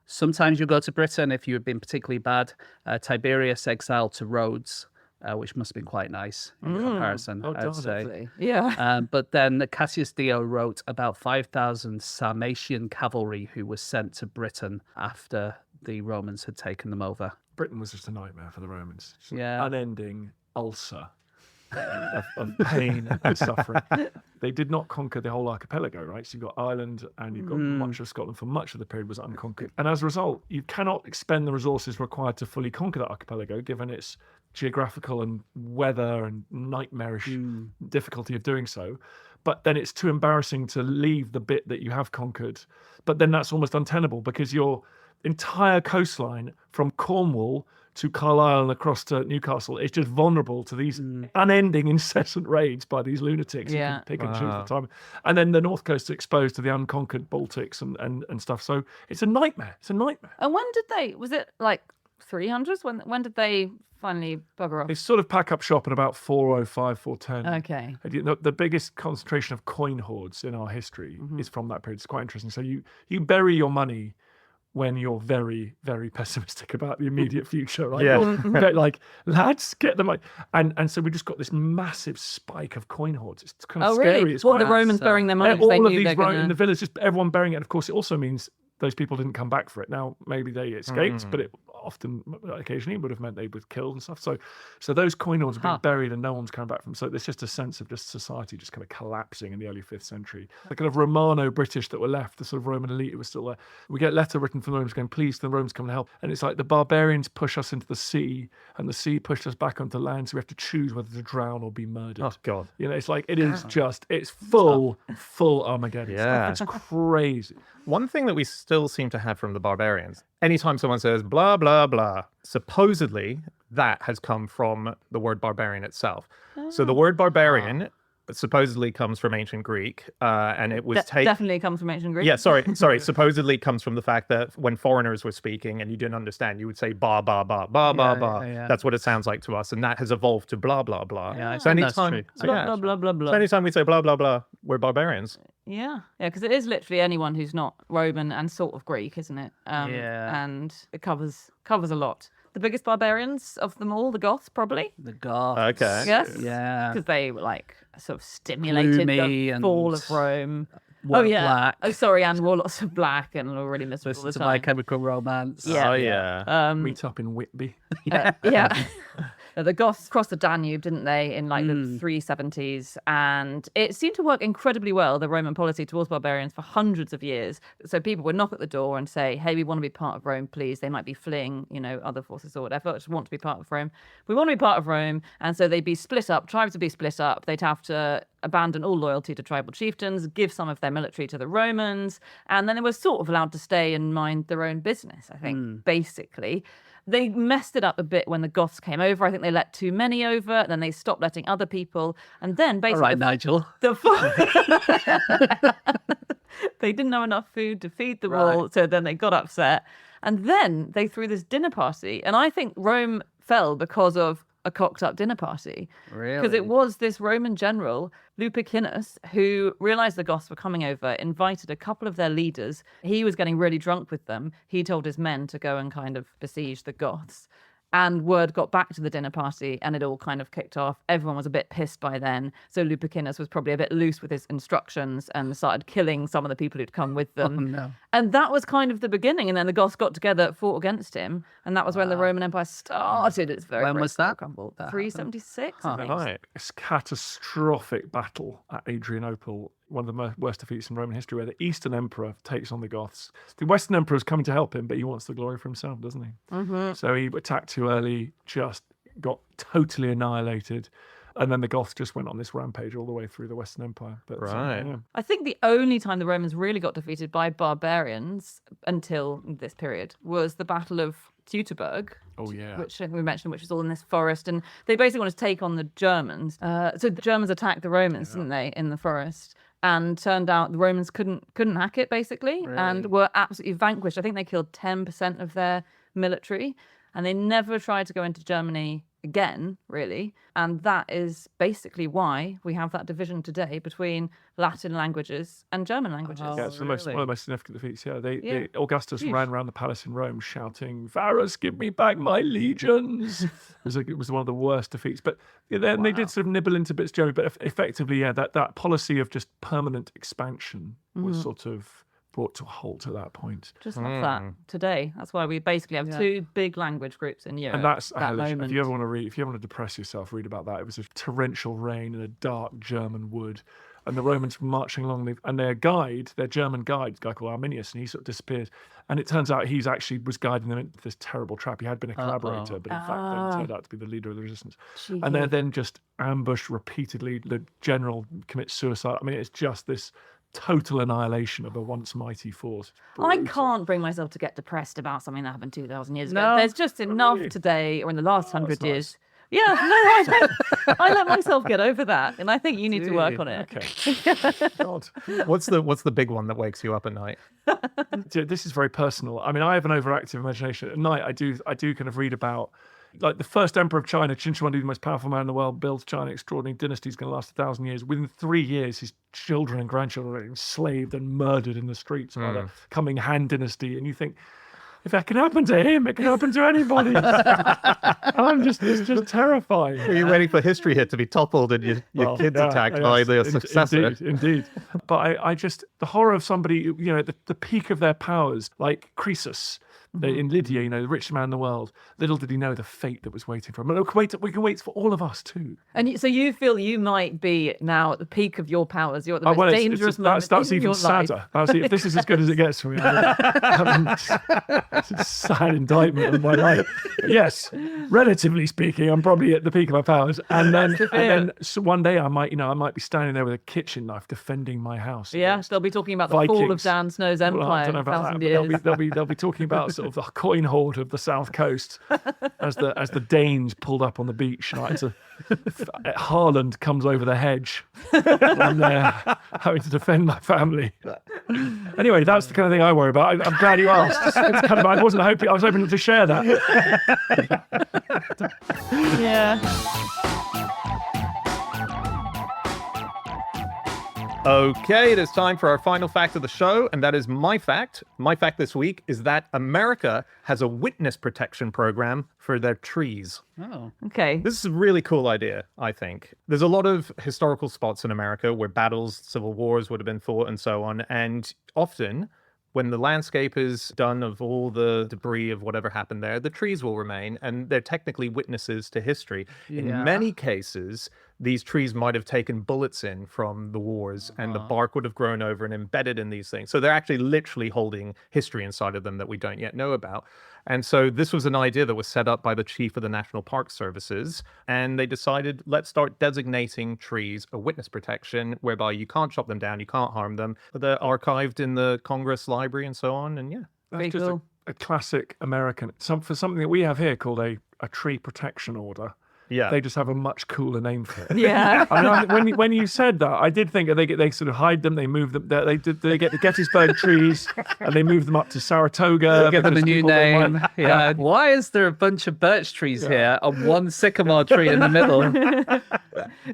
Sometimes you go to Britain if you had been particularly bad. Tiberius exiled to Rhodes, which must have been quite nice in comparison, I'd say. Yeah. But then Cassius Dio wrote about 5,000 Sarmatian cavalry who were sent to Britain after the Romans had taken them over. Britain was just a nightmare for the Romans. Just Yeah. Unending ulcer of pain and suffering. They did not conquer the whole archipelago, right? So you've got Ireland and you've got much of Scotland for much of the period was unconquered. And as a result, you cannot expend the resources required to fully conquer that archipelago, given its geographical and weather and nightmarish difficulty of doing so. But then it's too embarrassing to leave the bit that you have conquered. But then that's almost untenable because your entire coastline from Cornwall to Carlisle and across to Newcastle is just vulnerable to these unending, incessant raids by these lunatics. Yeah. You can pick and choose the time. And then the north coast is exposed to the unconquered Baltics and stuff. So it's a nightmare. It's a nightmare. And when did was it like 300s. When did they finally bugger They off? sort of pack up shop at about 405, 410. Okay. The biggest concentration of coin hoards in our history is from that period. It's quite interesting. So you bury your money when you're very, very pessimistic about the immediate future, right? Yeah. You're like, lads, get the money. And so we just got this massive spike of coin hoards. It's kind of Oh, scary. really? It's What, quite- the Romans burying their money? 'cause all they of knew these they're in the gonna... village, just everyone burying it. And of course, it also means those people didn't come back for it. Now, maybe they escaped, but it often, occasionally, would have meant they were killed and stuff. So those coin hoards are being buried and no one's coming back from. So there's just a sense of just society just kind of collapsing in the early 5th century. The kind of Romano-British that were left, the sort of Roman elite who was still there. We get a letter written from the Romans going, please, the Romans come and help. And it's like the barbarians push us into the sea and the sea pushed us back onto land. So we have to choose whether to drown or be murdered. Oh, God. You know, it's like, it is just, it's full Armageddon. Yeah. It's crazy. One thing that we still seem to have from the barbarians, anytime someone says blah, blah, blah, supposedly that has come from the word barbarian itself. So the word barbarian supposedly comes from ancient Greek, and it was taken. Definitely comes from ancient Greek. Yeah, sorry. Supposedly comes from the fact that when foreigners were speaking and you didn't understand, you would say ba ba ba ba ba ba. yeah. That's what it sounds like to us, and that has evolved to blah blah blah. Yeah, I so think that's anytime, true. so, Blah, yeah. blah, blah, blah, blah. So anytime we say blah blah blah, we're barbarians. Yeah, because it is literally anyone who's not Roman and sort of Greek, isn't it? Yeah. And it covers a lot. The biggest barbarians of them all, the Goths, probably. The Goths. Okay. Yes. Yeah. Because they were like sort of stimulated Gloomy the and fall of Rome. wore Oh yeah. black. Oh sorry, and wore lots of black and were really miserable all Listen the to My time. Chemical Romance. Yeah. Oh yeah. Meet up in Whitby. Yeah. The Goths crossed the Danube, didn't they, in like the 370s? And it seemed to work incredibly well, the Roman policy towards barbarians, for hundreds of years. So people would knock at the door and say, hey, we want to be part of Rome, please. They might be fleeing, other forces or whatever, just want to be part of Rome. We want to be part of Rome. And so they'd be split up, tribes would be split up. They'd have to abandon all loyalty to tribal chieftains, give some of their military to the Romans. And then they were sort of allowed to stay and mind their own business, I think, basically. They messed it up a bit when the Goths came over. I think they let too many over. Then they stopped letting other people. And then All basically... right, Nigel. They didn't have enough food to feed them all. So then they got upset. And then they threw this dinner party. And I think Rome fell because of a cocked up dinner party. Really? Because it was this Roman general, Lupicinus, who realized the Goths were coming over, invited a couple of their leaders. He was getting really drunk with them. He told his men to go and kind of besiege the Goths. And word got back to the dinner party and it all kind of kicked off. Everyone was a bit pissed by then. So Lupicinus was probably a bit loose with his instructions and started killing some of the people who'd come with them. Oh, no. And that was kind of the beginning. And then the Goths got together, fought against him. And that was when the Roman Empire started its very When was that? crumble. That 376, I think. Right. It's catastrophic battle at Adrianople, one of the worst defeats in Roman history, where the Eastern Emperor takes on the Goths. The Western Emperor is coming to help him, but he wants the glory for himself, doesn't he? Mm-hmm. So he attacked too early, just got totally annihilated. And then the Goths just went on this rampage all the way through the Western Empire. But, Right. yeah. I think the only time the Romans really got defeated by barbarians until this period was the Battle of Teutoburg. Oh, yeah. Which I think we mentioned, which was all in this forest. And they basically wanted to take on the Germans. So the Germans attacked the Romans, didn't they, in the forest? And turned out the Romans couldn't hack it, basically, and were absolutely vanquished. I think they killed 10% of their military. And they never tried to go into Germany again, really. And that is basically why we have that division today between Latin languages and German languages. Oh, Yeah, it's one of the most significant defeats. Yeah, Yeah. Augustus Huge. ran around the palace in Rome shouting, "Varus, give me back my legions!" it was one of the worst defeats. But then they did sort of nibble into bits, Jeremy. But effectively, yeah, that policy of just permanent expansion was sort of brought to a halt at that point. Just like that today. That's why we basically have two big language groups in Europe. And that's that hellish. moment. If you ever want to read, if you ever want to depress yourself, read about that. It was a torrential rain in a dark German wood, and the Romans were marching along. And their guide, their German guide, a guy called Arminius, and he sort of disappeared. And it turns out he's actually was guiding them into this terrible trap. He had been a collaborator, but in fact then turned out to be the leader of the resistance. And they're then just ambushed repeatedly. The general commits suicide. I mean, it's just this total annihilation of a once mighty force. I Brutal. can't bring myself to get depressed about something that happened 2,000 years ago. No. There's just enough today, or in the last 100 years, Yeah, no, I let myself get over that, and I think you need to work on it. Okay. God. What's the big one that wakes you up at night? This is very personal. I mean, I have an overactive imagination. At night, I do kind of read about, like, the first emperor of China, Qin Shi Huangdi, the most powerful man in the world, builds China extraordinary dynasty is going to last 1,000 years. Within 3 years, his children and grandchildren are enslaved and murdered in the streets by the coming Han dynasty. And you think, if that can happen to him, it can happen to anybody. It's just terrifying. Are you waiting for history hit to be toppled and your kids attacked by the successor? Indeed. But I just, the horror of somebody, at the peak of their powers, like Croesus, in Lydia, the richest man in the world. Little did he know the fate that was waiting for him. And we can wait for all of us too. And so you feel you might be now at the peak of your powers. You're at the most dangerous moment that's in even your sadder. life. If this is as good as it gets for me, it's a sad indictment of my life. But yes, relatively speaking, I'm probably at the peak of my powers. And then so one day I might be standing there with a kitchen knife defending my house. Yeah, they'll be talking about the Vikings. fall of Dan Snow's empire. Well, I don't know in about 1,000 that, years. but they'll be talking about sort of the coin hoard of the south coast as the Danes pulled up on the beach. Haaland comes over the hedge. I'm there having to defend my family. Anyway, that's the kind of thing I worry about. I'm glad you asked. It's kind of, I was hoping to share that. Yeah. Okay, it is time for our final fact of the show, and that is my fact. My fact this week is that America has a witness protection program for their trees. Oh. Okay. This is a really cool idea, I think. There's a lot of historical spots in America where battles, civil wars would have been fought and so on, and often when the landscape is done of all the debris of whatever happened there, the trees will remain, and they're technically witnesses to history. Yeah. In many cases, these trees might have taken bullets in from the wars, and the bark would have grown over and embedded in these things. So they're actually literally holding history inside of them that we don't yet know about. And so this was an idea that was set up by the chief of the National Park Services, and they decided, let's start designating trees a witness protection, whereby you can't chop them down, you can't harm them. They're archived in the Congress Library and so on, and yeah. That's Very just cool. a classic American. For something that we have here called a tree protection order. Yeah. They just have a much cooler name for it. Yeah. I mean, when you said that, I did think they sort of hide them, they move them. They get the Gettysburg trees, and they move them up to Saratoga. Give them a because new people don't name. like- Yeah. Why is there a bunch of birch trees here and one sycamore tree in the middle?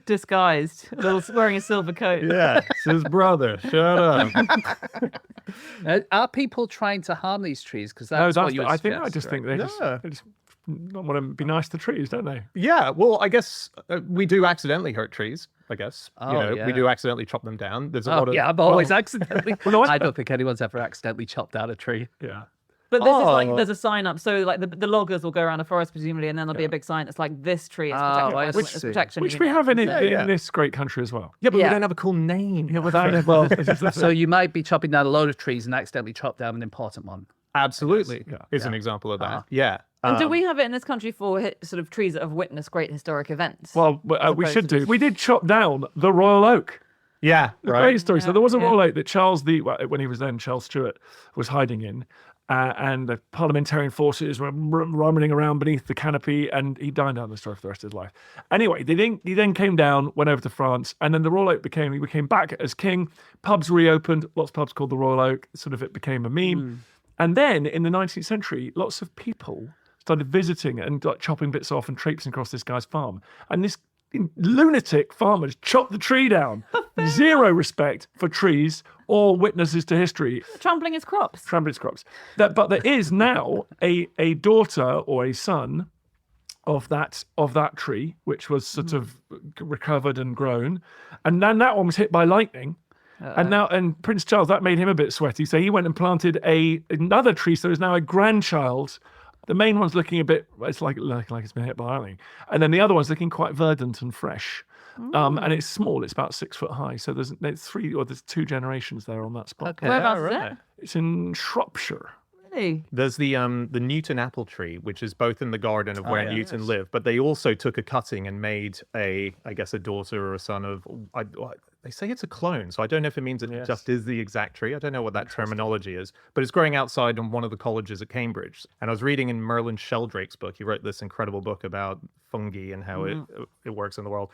Disguised. Wearing a silver coat. Yeah, it's his brother. Shut up. Are people trying to harm these trees? Because No, that's what you would I suggest, just think right? they Yeah. just want to be nice to trees, don't they? Yeah, well, I guess we do accidentally hurt trees, I guess. Oh, we yeah. do accidentally chop them down. There's a Oh, lot of... yeah, I've always accidentally. no, I don't think anyone's ever accidentally chopped down a tree. Yeah. But this is like, Oh. there's a sign up. So like the loggers will go around a forest presumably, and then there'll be a big sign. It's like, this tree is protected by I witness see. protection. Which You we know. have in Yeah. this great country as well. Yeah, but Yeah. we don't have a cool name. Yeah, without it, well, So you might be chopping down a load of trees and accidentally chop down an important one. Absolutely. Yeah. Is an example of that. Yeah. And do we have it in this country for sort of trees that have witnessed great historic events? well, we opposed should to do. We did chop down the Royal Oak. Yeah, right. Great story. So there was a Yeah. Royal Oak that when he was then Charles Stuart, was hiding in. And the parliamentarian forces were rummaging around beneath the canopy, and he died down the story for the rest of his life. Anyway, he then came down, went over to France, and then the Royal Oak he became back as king. Pubs reopened, lots of pubs called the Royal Oak. Sort of it became a meme. And then in the 19th century, lots of people started visiting and like chopping bits off and traipsing across this guy's farm. And this lunatic farmer just chopped the tree down. Zero respect for trees or witnesses to history. Trampling his crops. Trampling his crops. But there is now a daughter or a son of that tree, which was sort of recovered and grown. And then that one was hit by lightning. And Prince Charles, that made him a bit sweaty. So he went and planted another tree. So there's now a grandchild. The main one's looking a bit, it's like it's been hit by lightning. And then the other one's looking quite verdant and fresh. And it's small, it's about 6 foot high. So there's two generations there on that spot. Okay. Whereabouts all is right. it? It's in Shropshire. Really? There's the Newton apple tree, which is both in the garden of where yeah. Newton lived, but they also took a cutting and made a daughter or a son of, They say it's a clone, so I don't know if it means it just is the exact tree. I don't know what that terminology is, but it's growing outside in one of the colleges at Cambridge. And I was reading in Merlin Sheldrake's book. He wrote this incredible book about fungi and how it works in the world.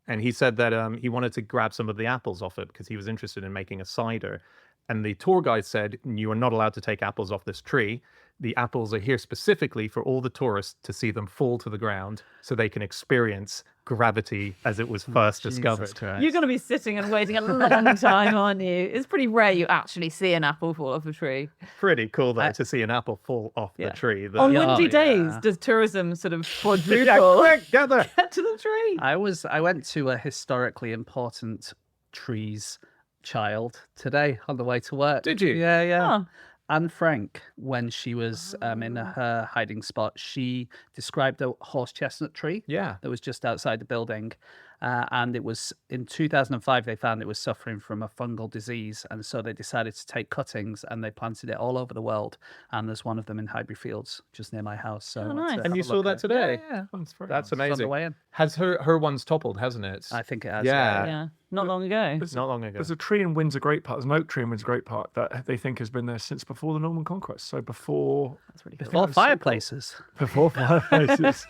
And he said that he wanted to grab some of the apples off it because he was interested in making a cider. And the tour guide said, you are not allowed to take apples off this tree. The apples are here specifically for all the tourists to see them fall to the ground so they can experience gravity as it was first discovered. You're going to be sitting and waiting a long time, aren't you? It's pretty rare you actually see an apple fall off a tree. Pretty cool, though, to see an apple fall off the tree. On windy days, does tourism sort of quadruple? Quick, gather! Get to the tree. I went to a historically important trees child today on the way to work. Did you? Yeah. Oh. Anne Frank, when she was in her hiding spot, she described a horse chestnut tree that was just outside the building. And it was in 2005, they found it was suffering from a fungal disease. And so they decided to take cuttings and they planted it all over the world. And there's one of them in Highbury Fields, just near my house. So nice. And you saw that today? Yeah. That's amazing. On the way in. Has her one's toppled, hasn't it? I think it has. Yeah. Not long ago. Not long ago. There's a tree in Windsor Great Park. There's an oak tree in Windsor Great Park that they think has been there since before the Norman Conquest. So before... That's really cool. Before fireplaces. Before fireplaces.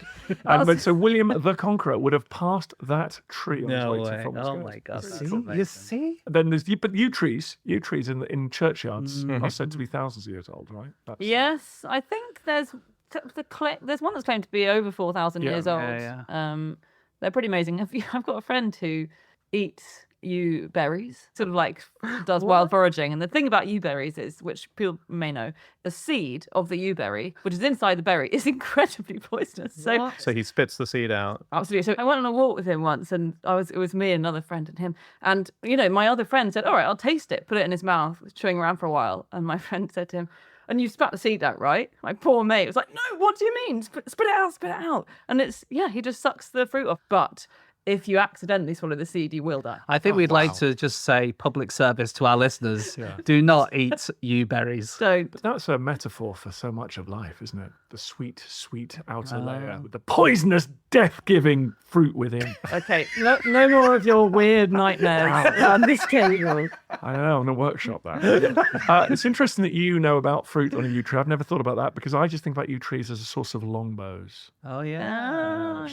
So William the Conqueror would have passed that tree on his way to Frommer's Gate. My God. You see? Then there's yew trees in churchyards are said to be thousands of years old, right? Yes, I think there's one that's claimed to be over 4,000 years old. They're pretty amazing. I've got a friend who eats yew berries, sort of like does wild foraging. And the thing about yew berries is, which people may know, the seed of the yew berry, which is inside the berry, is incredibly poisonous. So he spits the seed out. Absolutely. So I went on a walk with him once, and it was me and another friend and him. And my other friend said, "All right, I'll taste it." Put it in his mouth, chewing around for a while. And my friend said to him, "And you spat the seed out, right?" My poor mate was like, "No, what do you mean? Spit it out." And he just sucks the fruit off. But if you accidentally swallow the seed, you will die. I think we'd like to just say public service to our listeners. Do not eat yew berries. But that's a metaphor for so much of life, isn't it? The sweet, sweet outer layer with the poisonous, death-giving fruit within. Okay, no more of your weird nightmares on this table. I know, I'm going to workshop that. It's interesting that you know about fruit on a yew tree. I've never thought about that because I just think about yew trees as a source of longbows. Oh, yeah.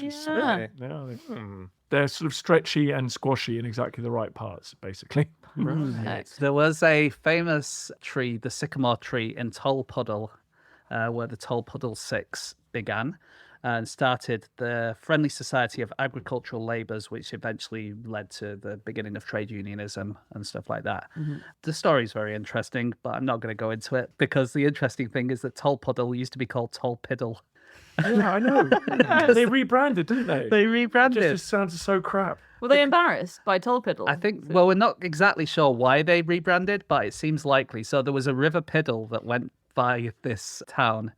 They're sort of stretchy and squashy in exactly the right parts, basically. Right. There was a famous tree, the Sycamore tree in Tolpuddle, where the Tolpuddle Six began and started the Friendly Society of Agricultural Labourers, which eventually led to the beginning of trade unionism and stuff like that. The story is very interesting, but I'm not going to go into it because the interesting thing is that Tolpuddle used to be called Tolpiddle. Yeah, I know. They rebranded, didn't they? They rebranded. It just sounds so crap. Were they embarrassed by Tolpiddle? I think, well, we're not exactly sure why they rebranded, but it seems likely. So there was a River Piddle that went by this town,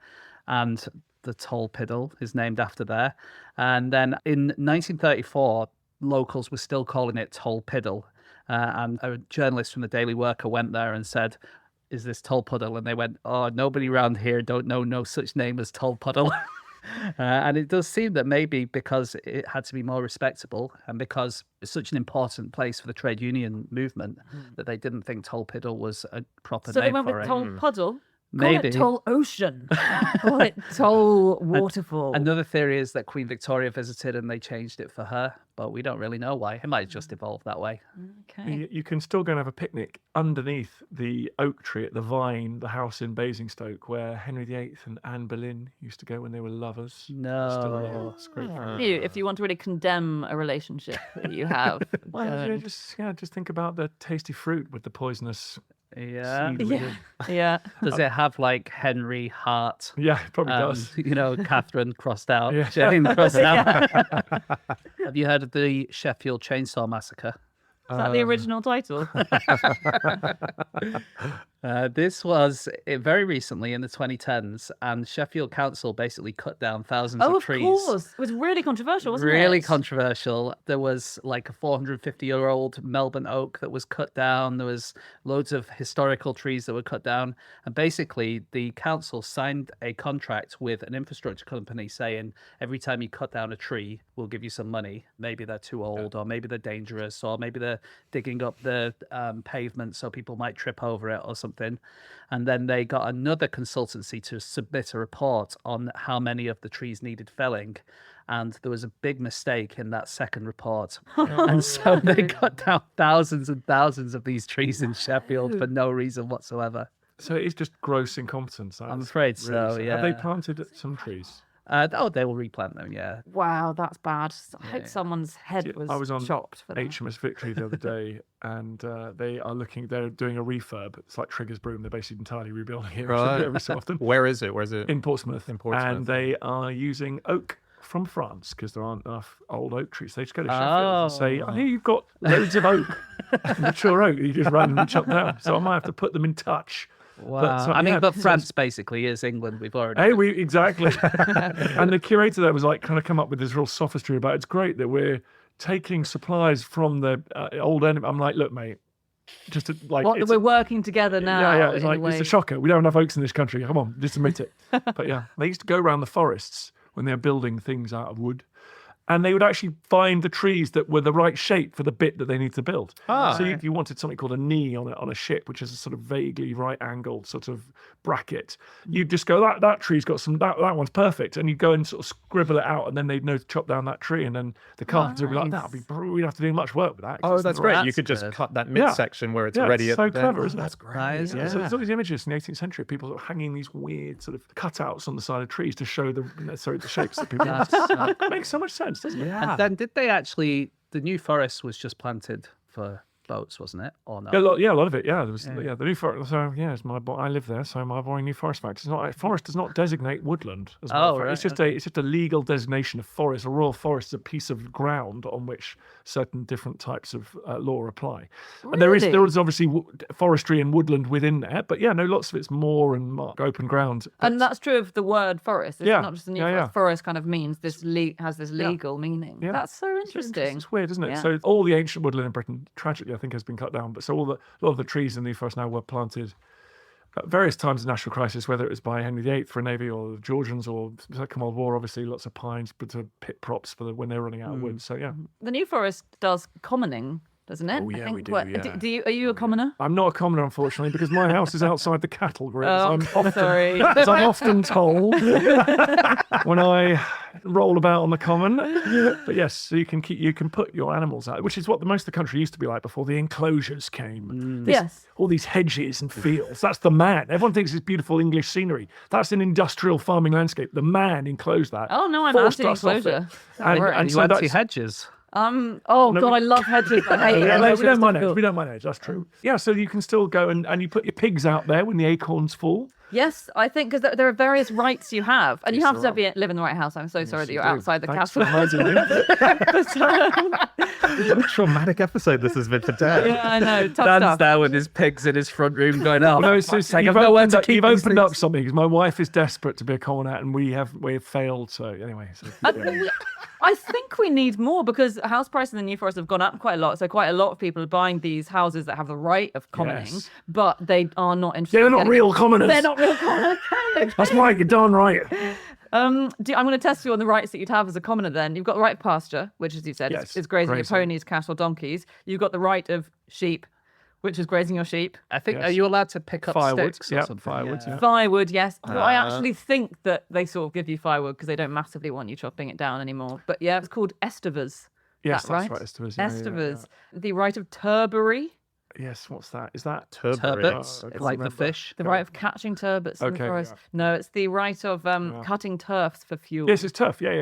and the Tolpiddle is named after there. And then in 1934, locals were still calling it Tolpiddle. And a journalist from the Daily Worker went there and said, "Is this Tolpuddle?" And they went, "Oh, nobody around here don't know no such name as Tolpuddle." And it does seem that maybe because it had to be more respectable and because it's such an important place for the trade union movement that they didn't think Tolpiddle was a proper so name they went for with it. Tolpuddle. Maybe. Call it Toll Ocean. Call it Toll Waterfall. Another theory is that Queen Victoria visited and they changed it for her, but we don't really know why. It might have just evolved that way. Okay. You can still go and have a picnic underneath the oak tree at the Vine, the house in Basingstoke, where Henry VIII and Anne Boleyn used to go when they were lovers. No. Still there. It's great. If you want to really condemn a relationship that you have. Well, just think about the tasty fruit with the poisonous Yeah. seed within. Yeah. Does it have like Henry Hart? Yeah, it probably does. Catherine crossed out, Yeah. Jane crossed out. Have you heard of the Sheffield Chainsaw Massacre? Is that the original title? This was very recently in the 2010s, and Sheffield Council basically cut down thousands of trees. Oh, of course. It was really controversial, wasn't it? Really controversial. There was like a 450-year-old Melbourne oak that was cut down. There was loads of historical trees that were cut down. And basically, the council signed a contract with an infrastructure company saying, every time you cut down a tree, we'll give you some money. Maybe they're too old, or maybe they're dangerous, or maybe they're for digging up the pavement so people might trip over it or something. And then they got another consultancy to submit a report on how many of the trees needed felling. And there was a big mistake in that second report. And so they cut down thousands and thousands of these trees in Sheffield for no reason whatsoever. So it is just gross incompetence. I'm afraid so, yeah. Have they planted some trees? They will replant them, yeah. Wow, that's bad. I hope someone's head was I was on chopped for that. HMS Victory the other day, and they're doing a refurb. It's like Trigger's Broom. They're basically entirely rebuilding it every so often. Where is it? In Portsmouth. And And they are using oak from France because there aren't enough old oak trees. They just go to Sheffield and say, I hear you've got loads of oak, mature oak that you just randomly chop down. So I might have to put them in touch. Wow. But France basically is England. We've already. Exactly. And the curator there was like trying to come up with this real sophistry about it's great that we're taking supplies from the old enemy. I'm like, look, mate, just to, like we're working together now. Yeah. It's like it's a shocker. We don't have enough oaks in this country. Come on, just admit it. But yeah, they used to go around the forests when they're building things out of wood. And they would actually find the trees that were the right shape for the bit that they need to build. So if you wanted something called a knee on a ship, which is a sort of vaguely right-angled sort of bracket, you'd just go, that tree's got some, that one's perfect. And you'd go and sort of scribble it out, and then they'd know to chop down that tree. And then the carpenter would be like, we'd have to do much work with that. Oh, that's great. You could just cut that midsection where it's ready. It's so clever, isn't it? That's great. Yeah. So there's all these images in the 18th century of people sort of hanging these weird sort of cutouts on the side of trees to show the shapes that people want. It makes so much sense, doesn't it? And then did they actually, the New Forest was just planted for boats, wasn't it? Or no? A lot of it. Yeah, there was. Yeah, the New Forest. So it's I live there, so my boring New Forest fact. It's not forest does not designate woodland. As right. It's just a legal designation of forest. A royal forest is a piece of ground on which certain different types of law apply. Really? And there is obviously forestry and woodland within there, but lots of it's moor and open ground. And that's true of the word forest. It's not just a new forest. Yeah. Forest kind of means this has this legal meaning. Yeah. That's so interesting. It's weird, isn't it? Yeah. So all the ancient woodland in Britain, tragically, I think, has been cut down. But so a lot of the trees in the New Forest now were planted at various times of national crisis, whether it was by Henry VIII for a navy or the Georgians or the Second World War. Obviously, lots of pines, but to pit props for when they're running out of wood. So yeah, the New Forest does commoning, doesn't it? Oh yeah, we do. Are you a commoner? I'm not a commoner, unfortunately, because my house is outside the cattle grid. Sorry. As I'm often told when I roll about on the common. But yes, so you can put your animals out, which is what most of the country used to be like before the enclosures came. Yes. All these hedges and fields. That's the man. Everyone thinks it's beautiful English scenery. That's an industrial farming landscape. The man enclosed that. Oh no, I'm forced us off anti-enclosure. it. And You so that's anti-hedges? God, I love hedges. I hate we don't mind hedges. We don't mind hedges. That's true. Yeah, so you can still go and you put your pigs out there when the acorns fall. Yes, I think because there are various rights you have, and you have to live in the right house. I'm so sorry that you're outside the castle. What a traumatic episode this has been for Dan. Yeah, I know. Tough Dan's stuff. there with his pigs in his front room going, oh, No, it's just, you've nowhere to keep you've these opened things. up something because my wife is desperate to be a commoner and we have failed. So anyway, I think we need more because house prices in the New Forest have gone up quite a lot. So quite a lot of people are buying these houses that have the right of commoning, Yes. but they are not interested. they're in not getting- real commoners. They're not real commoners. That's right. You're darn right. I'm going to test you on the rights that you'd have as a commoner then. You've got the right of pasture, which, as you said, Yes, is grazing your grazing. ponies, cattle, donkeys. You've got the right of sheep, which is grazing your sheep. I think, Yes. are you allowed to pick up Firewood. sticks or Yeah, something? firewood. Yeah. Firewood, yes. Well, I actually think that they sort of give you firewood because they don't massively want you chopping it down anymore. But yeah, it's called estivers. Yes, Is that right? that's right. Estivers. Yeah, Estivers. The right of turbary. Yes, what's that? Is that Turbots, Oh, I can't like the remember. fish. The right of catching turbots in the Okay, forest. yeah. No, it's the right of cutting turfs for fuel. Yes, it's turf. Yeah.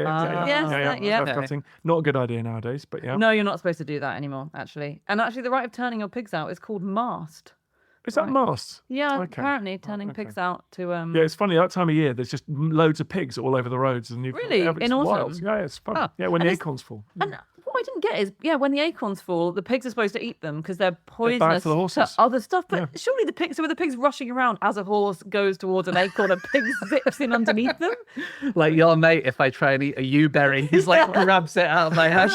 Yes, Turf cutting. Not a good idea nowadays, but yeah. No, you're not supposed to do that anymore, actually. And actually, the right of turning your pigs out is called mast. Is that masts? Yeah, Okay. apparently turning pigs out to Yeah, it's funny that time of year. There's just loads of pigs all over the roads, and Really? it's In autumn? wild. Yeah, it's fun. Oh. Yeah, when And the it's- acorns fall. And what I didn't get is, when the acorns fall, the pigs are supposed to eat them because they're poisonous for the horses. to other stuff. But surely so are the pigs rushing around as a horse goes towards an acorn, a pig zips in underneath them? Like your mate, if I try and eat a yew-berry, he's like grabs it out of my hand.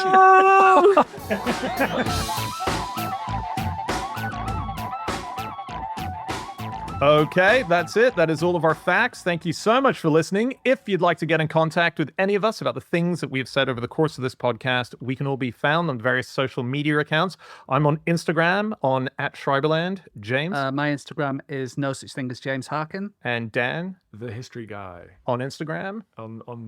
Okay, that's it. That is all of our facts. Thank you so much for listening. If you'd like to get in contact with any of us about the things that we have said over the course of this podcast, we can all be found on various social media accounts. I'm on Instagram on @Schreiberland. James? My Instagram is no such thing as James Harkin. And Dan? The history guy. On Instagram?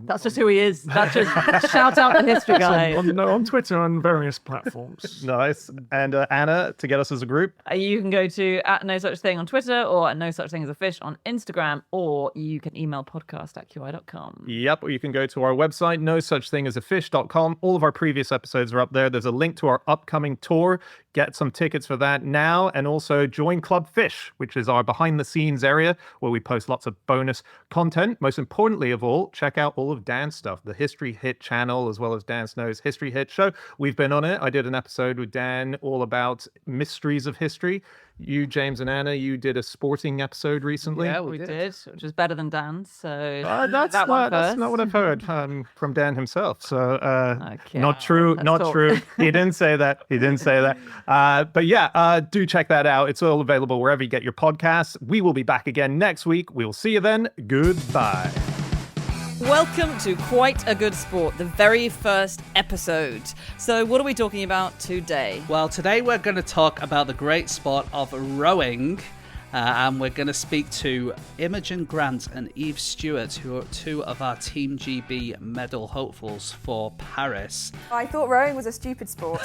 That's just who he is. That's just shout out the history guy. On Twitter, on various platforms. Nice. And Anna, to get us as a group? You can go to @NoSuchThing on Twitter or No Such Thing as a Fish on Instagram, or you can email podcast@qi.com. Yep, or you can go to our website, nosuchthingasafish.com. All of our previous episodes are up there. There's a link to our upcoming tour. Get some tickets for that now, and also join Club Fish, which is our behind-the-scenes area where we post lots of bonus content. Most importantly of all, check out all of Dan's stuff, the History Hit channel, as well as Dan Snow's History Hit show. We've been on it. I did an episode with Dan all about mysteries of history. You, James and Anna, you did a sporting episode recently. Yeah, We did, which was better than Dan's. So That's that one not first. what I've heard from Dan himself. So Okay, not true, let's not talk. true. He didn't say that. He didn't say that. But yeah, do check that out. It's all available wherever you get your podcasts. We will be back again next week. We'll see you then. Goodbye. Welcome to Quite a Good Sport, the very first episode. So what are we talking about today? Well, today we're going to talk about the great sport of rowing. And we're going to speak to Imogen Grant and Eve Stewart, who are two of our Team GB medal hopefuls for Paris. I thought rowing was a stupid sport.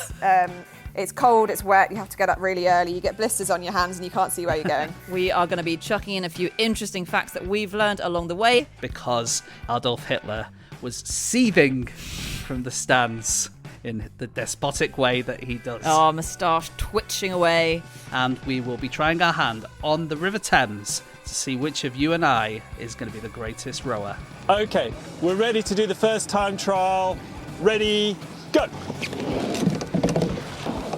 It's cold, it's wet, you have to get up really early, you get blisters on your hands and you can't see where you're going. We are going to be chucking in a few interesting facts that we've learned along the way. Because Adolf Hitler was seething from the stands in the despotic way that he does. Our moustache twitching away. And we will be trying our hand on the River Thames to see which of you and I is going to be the greatest rower. Okay, we're ready to do the first time trial. Ready, go!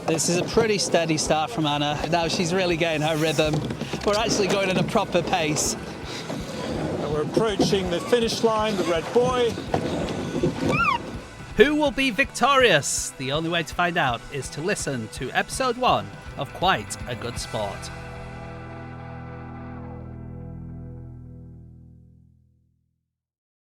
This is a pretty steady start from Anna. Now she's really getting her rhythm. We're actually going at a proper pace. And we're approaching the finish line, the red boy. Who will be victorious? The only way to find out is to listen to episode 1 of Quite a Good Sport.